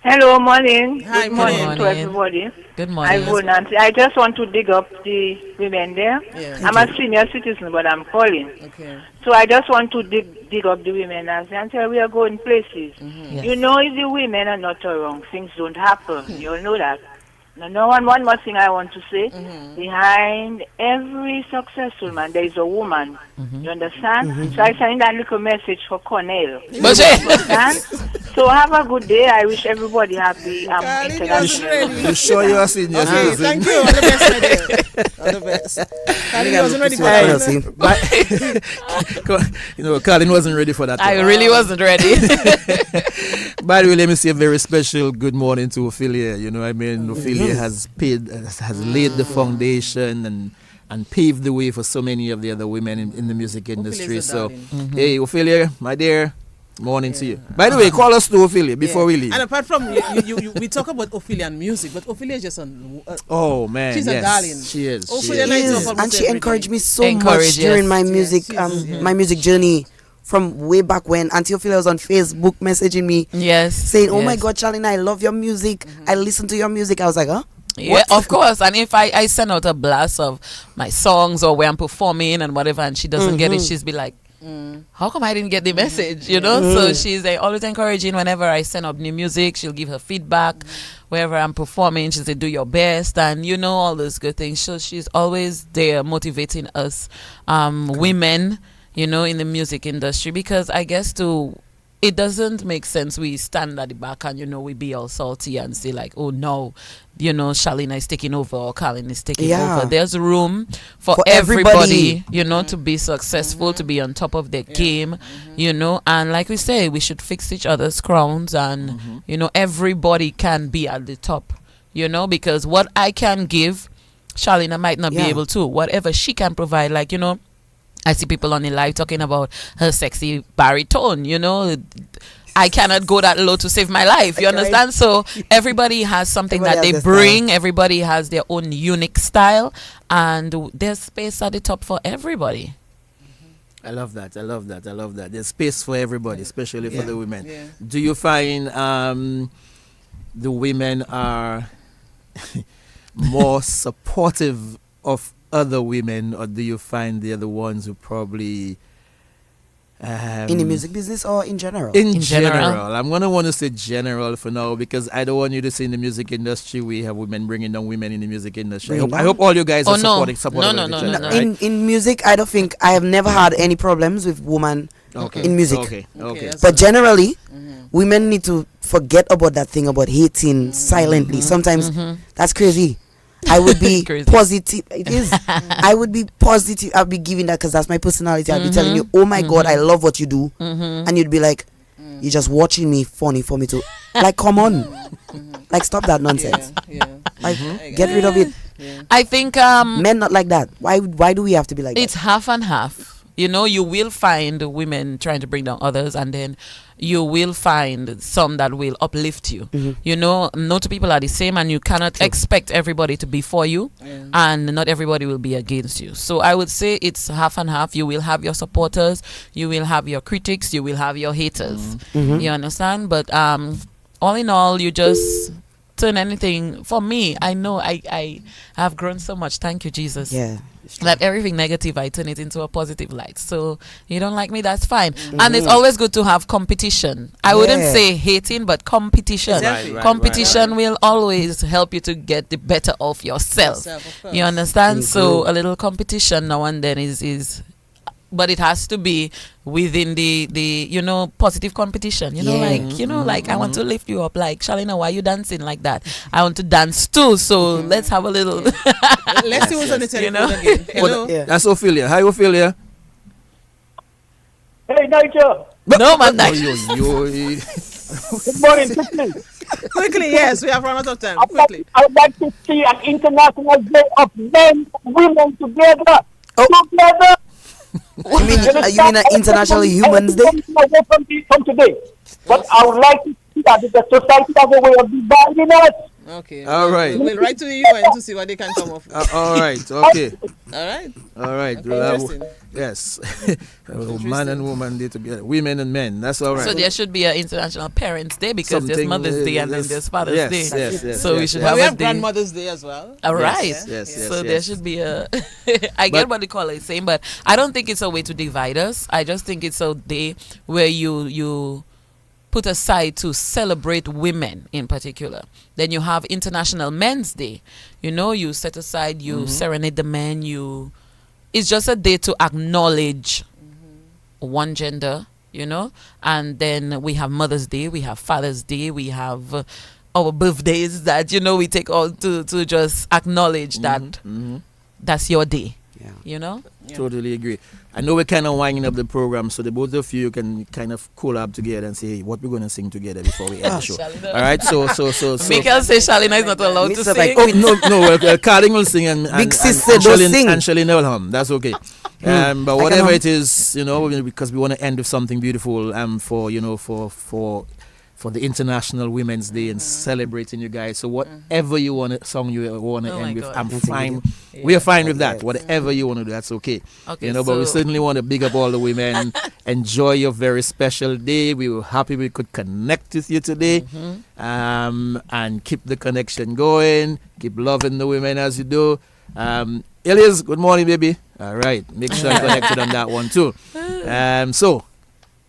Hello, morning. Hi, Good morning morning. to everybody. Good I'm morning. good, Nancy. I just want to dig up the women there. Yeah. I'm a senior citizen, but I'm calling. Okay. So I just want to dig up the women and say we are going places. Yes. You know, if the women are not around, things don't happen. You all know that. Now, one more thing I want to say. Behind every successful man, there is a woman. You understand? So I send that little message for Cornell. But Understand? So have a good day. I wish everybody happy Carly wasn't international. ready. You sure you are senior Okay, citizen? thank you. All the best, my dear. All the best. Carly wasn't ready for that. Colin wasn't ready for that. I one. really wasn't ready. By the way, let me say a very special good morning to Ophelia. Ophelia has laid the foundation and paved the way for so many of the other women in the music industry. a So, darling. hey, Ophelia, my dear, Morning to you. By the way, call us to Ophelia before we leave. And apart from we talk about Ophelia and music, but Ophelia is just an. Oh man, she's a darling. She is. Ophelia She lights is, up and almost she every encouraged day. me so much during my music, yes. my music journey. From way back when Auntie Ophelia was on Facebook messaging me, saying, "Oh my God, Charlene, I love your music. I listen to your music." I was like, "Huh?" Yeah, of course. And if I send out a blast of my songs or where I'm performing and whatever, and she doesn't get it, she's be like, how come I didn't get the message? You know? So she's always encouraging. Whenever I send up new music, she'll give her feedback. Wherever I'm performing, she'll say, do your best, and you know, all those good things. So she's always there motivating us women, you know, in the music industry, because I guess it doesn't make sense we stand at the back and, you know, we be all salty and say like, oh no, you know, Shalina is taking over or Colin is taking over. There's room for everybody, you know, to be successful, to be on top of their game, you know, and like we say, we should fix each other's crowns and, you know, everybody can be at the top, you know, because what I can give, Shalina might not be able to. Whatever she can provide, like, you know, I see people on the live talking about her sexy baritone, you know. I cannot go that low to save my life. You understand? So everybody has something that they bring. Everybody has their own unique style. And there's space at the top for everybody. I love that. There's space for everybody, especially for the women. Yeah. Do you find the women are more supportive of other women, or do you find they're the ones who probably in the music business or in general? In general. I'm gonna want to say general for now, because I don't want you to say in the music industry we have women bringing down women in the music industry. I hope all you guys are supporting each other. Right? In music, I don't think I have never had any problems with women in music. Okay. But generally, women need to forget about that thing about hating silently. Sometimes that's crazy. I would be positive. It is. I would be positive. I'll be giving that because that's my personality. I'll be telling you, oh my God, I love what you do. And you'd be like, you're just watching me funny for me to, like, come on. Like, stop that nonsense. Like, get rid of it. I think men not like that. Why do we have to be like that? It's half and half. You know, you will find women trying to bring down others, and then you will find some that will uplift you. You know, not two people are the same, and you cannot expect everybody to be for you, and not everybody will be against you. So I would say it's half and half. You will have your supporters, you will have your critics, you will have your haters. You understand? But all in all, you just turn anything. For me, I know I have grown so much. Thank you, Jesus. Yeah. That everything negative, I turn it into a positive light. So you don't like me, that's fine. And it's always good to have competition. I wouldn't say hating, but competition. Exactly. Competition will always help you to get the better of yourself. You understand? So a little competition now and then is but it has to be within the you know, positive competition. You know, like, you know, like I want to lift you up. Like, Shalina, why are you dancing like that? I want to dance too. So let's have a little. Let's see who's on the telephone again. Hello. That's Ophelia. Hi, Ophelia. Hey, Nigel. No, man. Good morning. Quickly, yes, we have run out of time. Quickly. I would like to see an international day of men and women together. Together. You mean an International Humans Day? From today. But I would like to see that the society has a way of dividing us. Okay. All right. We'll write to the UN to see what they can come up with. All right. Okay. All right. Okay, yes. Man and woman, they together. Women and men. That's all right. So there should be an International Parents Day, because there's Mother's Day and then there's Father's Day. Yes. So we should we have day. Grandmother's Day as well. All right. Yes. So there should be a. I get what they call it saying, but I don't think it's a way to divide us. I just think it's a day where you put aside to celebrate women in particular. Then you have International Men's Day. You know, you set aside, you serenade the men. It's just a day to acknowledge one gender, you know. And then we have Mother's Day, we have Father's Day, we have our birthdays that, you know, we take all to just acknowledge that that's your day. Yeah. You know? Totally agree. I know we're kind of winding up the program, so the both of you can kind of collab together and say, hey, what we're going to sing together before we end the show. All right, so Mikael say Shalina is not allowed to sing. Oh, no, Carding will sing and Big sister don't sing. And Shalina will hum. That's okay. But whatever it is, because we want to end with something beautiful. For the International Women's Day and celebrating you guys. So whatever you want, song you want to end with, God. I'm fine. We are fine with that. Whatever you want to do, that's okay. But we certainly want to big up all the women. Enjoy your very special day. We were happy we could connect with you today. And keep the connection going. Keep loving the women as you do. Elias, good morning, baby. All right. Make sure you're connected on that one too. So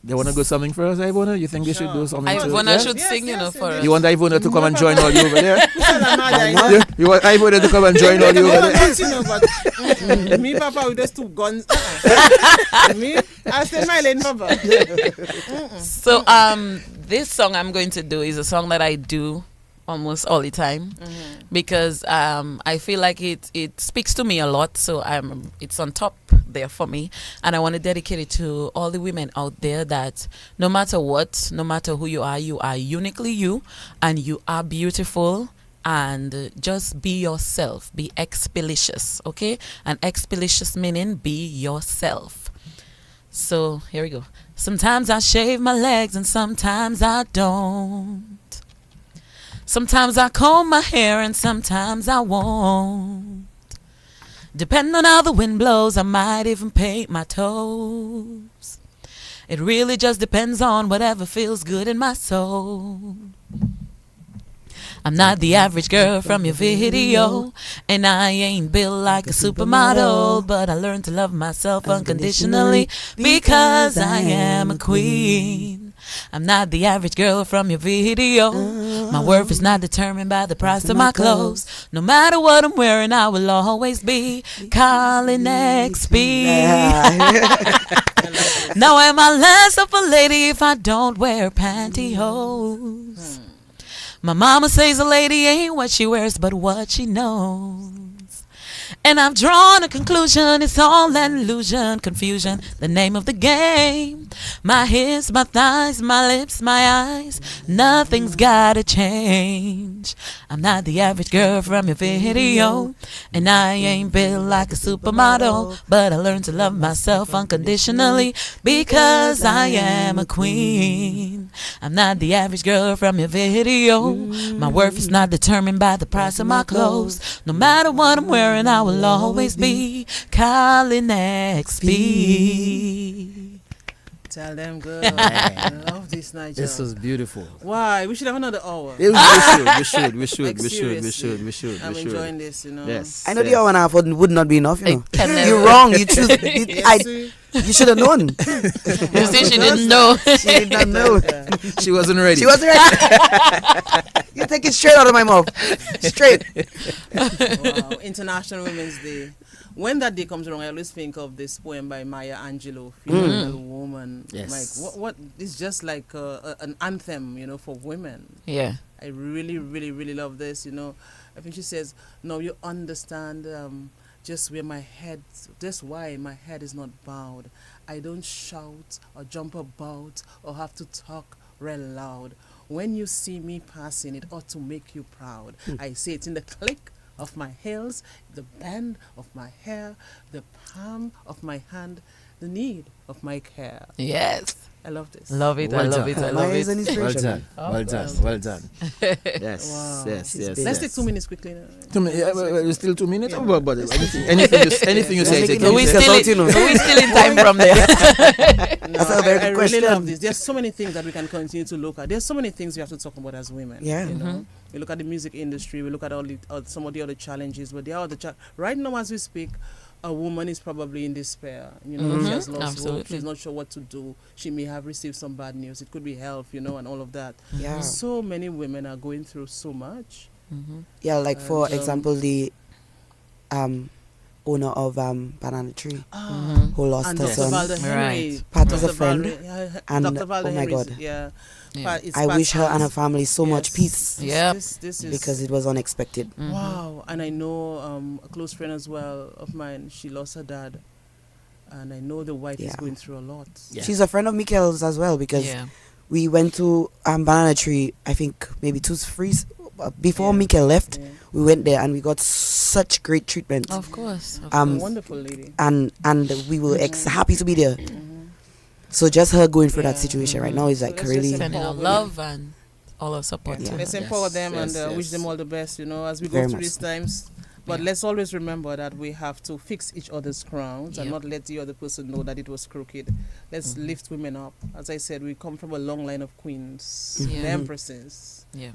they want to go something for us, Ivona? You think they should do something too? Ivona should sing, for us. You want Ivona to come and join all you over there? You want Ivona to come and join all you over there? Me, Papa, with those 2 guns. Me, I stay my lane, Papa. So, this song I'm going to do is a song that I do almost all the time because I feel like it speaks to me a lot, so it's on top there for me, and I want to dedicate it to all the women out there that no matter what, no matter who you are uniquely you, and you are beautiful, and just be yourself, be expeditious, okay? And expeditious meaning be yourself. So here we go. Sometimes I shave my legs and sometimes I don't. Sometimes I comb my hair and sometimes I won't. Depending on how the wind blows, I might even paint my toes. It really just depends on whatever feels good in my soul. I'm not the average girl from your video, and I ain't built like a supermodel, but I learned to love myself unconditionally because I am a queen. I'm not the average girl from your video. My worth is not determined by the price of my clothes. No matter what I'm wearing, I will always be calling XP. Now am I less of a lady if I don't wear pantyhose? My mama says a lady ain't what she wears but what she knows. And I've drawn a conclusion, it's all an illusion, confusion, the name of the game. My hips, my thighs, my lips, my eyes, nothing's gotta change. I'm not the average girl from your video, and I ain't built like a supermodel, but I learned to love myself unconditionally because I am a queen. I'm not the average girl from your video. My worth is not determined by the price of my clothes. No matter what I'm wearing, I will always be calling XP. Tell them, girl. I love this night. This was beautiful. Why? We should have another hour. We should. I'm enjoying this, Yes. I know the hour and a half would not be enough, You're wrong. You choose. You should have known. You see, she didn't know. She did not know. She wasn't ready. You take it straight out of my mouth. Straight. Wow. International Women's Day. When that day comes around, I always think of this poem by Maya Angelou, Female Woman. Yes. Like, what it's just like an anthem, for women. Yeah. I really, really, really love this, I think she says, no, you understand just where my head, that's why my head is not bowed. I don't shout or jump about or have to talk real loud. When you see me passing, it ought to make you proud. I say it in the click of my heels, the bend of my hair, the palm of my hand, the need of my care. Yes. I love this. Love it. Well I love done. it. I Maya love is an it. inspiration. Well done. Yes. Wow. Yes. Let's take 2 minutes quickly. 2 minutes. Still 2 minutes. But anything you say. Making So we still in time from there. That's a very good I really question. love this. There's so many things that we can continue to look at. There's so many things we have to talk about as women. Yeah. We look at the music industry. We look at some of the other challenges. But there are other right now as we speak, a woman is probably in despair. She has lost hope. She's not sure what to do. She may have received some bad news. It could be health, and all of that. Yeah. So many women are going through so much. Yeah, like for example, the owner of Banana Tree who lost And her Dr. son. Valda Henry. Right. Pat is a friend. And Dr. Valda oh my Henry's- God. Yeah. I wish her and her family so much peace Yep. This is because it was unexpected. wow. And I know a close friend as well of mine, she lost her dad. And I know the wife is going through a lot. Yeah. She's a friend of Mikael's as well because we went to Banana Tree, I think maybe 2 3 before Mika left, we went there and we got such great treatment. Of course. Wonderful lady. And we were happy to be there. So just her going through that situation right now is like really Sending our love and all our support. Yeah. Let's empower them and wish them all the best, as we go Very through much these times. But let's always remember that we have to fix each other's crowns and not let the other person know that it was crooked. Let's lift women up. As I said, we come from a long line of queens, and empresses. Yeah.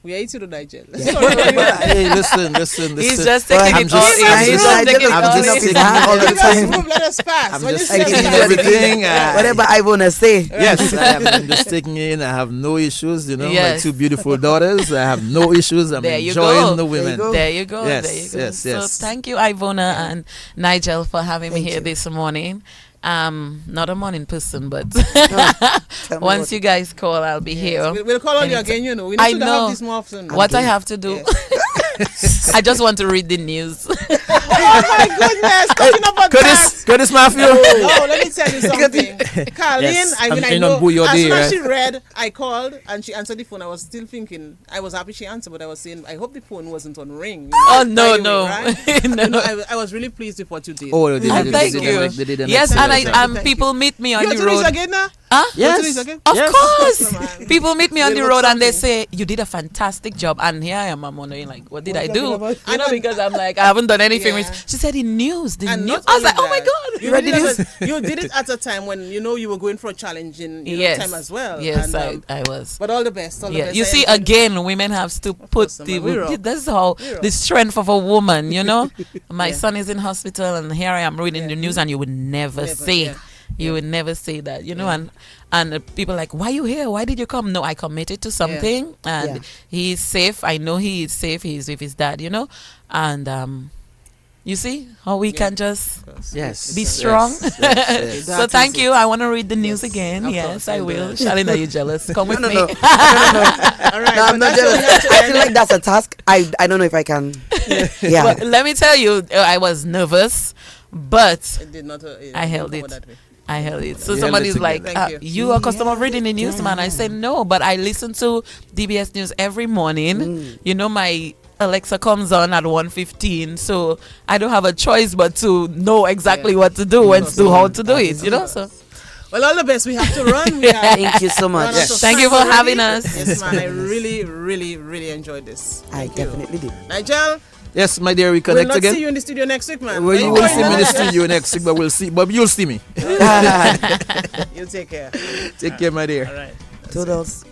We are eating to Nigel. Hey, listen. He's just taking I'm it all just- in. I'm He's just- just taking it I'm all just in. taking all the time. Let us pass. I'm When just you say taking that- everything. whatever I wanna say. Yes, I'm just taking in. I have no issues. My Yes. 2 beautiful daughters. I have no issues. I'm There you enjoying go. the women. There you go. Yes, There you go. yes, yes. So thank you, Ivona and Nigel, for having me Thank here you. this morning. Not a morning person, but Tell me once what- you guys call, I'll be here. We'll call on you Anytime. again, We I need to know have this more often. what I have to do. I just want to read the news. Oh my goodness, cutting up on Curtis Matthew. Oh, let me tell you something. Carlene, Yes, I mean, I'm I in know, on Booyah as Day, soon as right? she read, I called and she answered the phone. I was still thinking, I was happy she answered, but I was saying, I hope the phone wasn't on ring. Oh, no, By the way, no. right? No. I was really pleased with what you did. Oh, they Oh, did- thank they did you. an- they did an Yes, and excellent I job. Thank people meet me on You're the doing this road. again now? Huh? You're doing Yes. this again? Of Yes. course. Man. People meet me on the We'll road look and they something. say, you did a fantastic job. And here I am, I'm wondering, like, what did I talking do? about- Because I'm like, I haven't done anything. Yeah. She said, the news. And I not was only like, oh my that, God. You did it at a time when you were going for a challenging Yes. time as well. Yes, And, I was. But all the best. All the Yeah, best. you I see, enjoyed- again, women have to put course, the. we rock. That's how We rock. the strength of a woman. My Yeah. son is in hospital, and here I am reading the news, and you would never say. yeah. You would never say that, and people are like, why you here? Why did you come? No, I committed to something, and Yeah. he's safe. I know he is safe. He's with his dad, and you see how we can just Yes. be yes, strong. yes. So thank you. I want to read the news again. Of Yes, course, I I'll do will. that. Charlene, are you jealous? Come with me. No. All right, No, but I'm not that's jealous. what we have to I end. feel like that's a task. I don't know if I can. Yeah. But let me tell you, I was nervous, but It did not. I held didn't it. go that way. I held it. So You held somebody's it like, together. Thank you are a customer of reading the news, man. I said, no, but I listen to DBS News every morning. My Alexa comes on at 1:15, so I don't have a choice but to know exactly what to do and to how to do it, so. Well, all the best. We have to run. We have Thank you so much. run out of Thank you time for already. having us. Yes, man. I really, really, really enjoyed this. I Thank you. definitely did. Nigel, Yes, my dear, we we'll connect not again. see you in the studio next week, man. Well, Where you you will going see me in the now? studio next week, but you'll see me. You take care. Take care, my dear. All right. Toodles.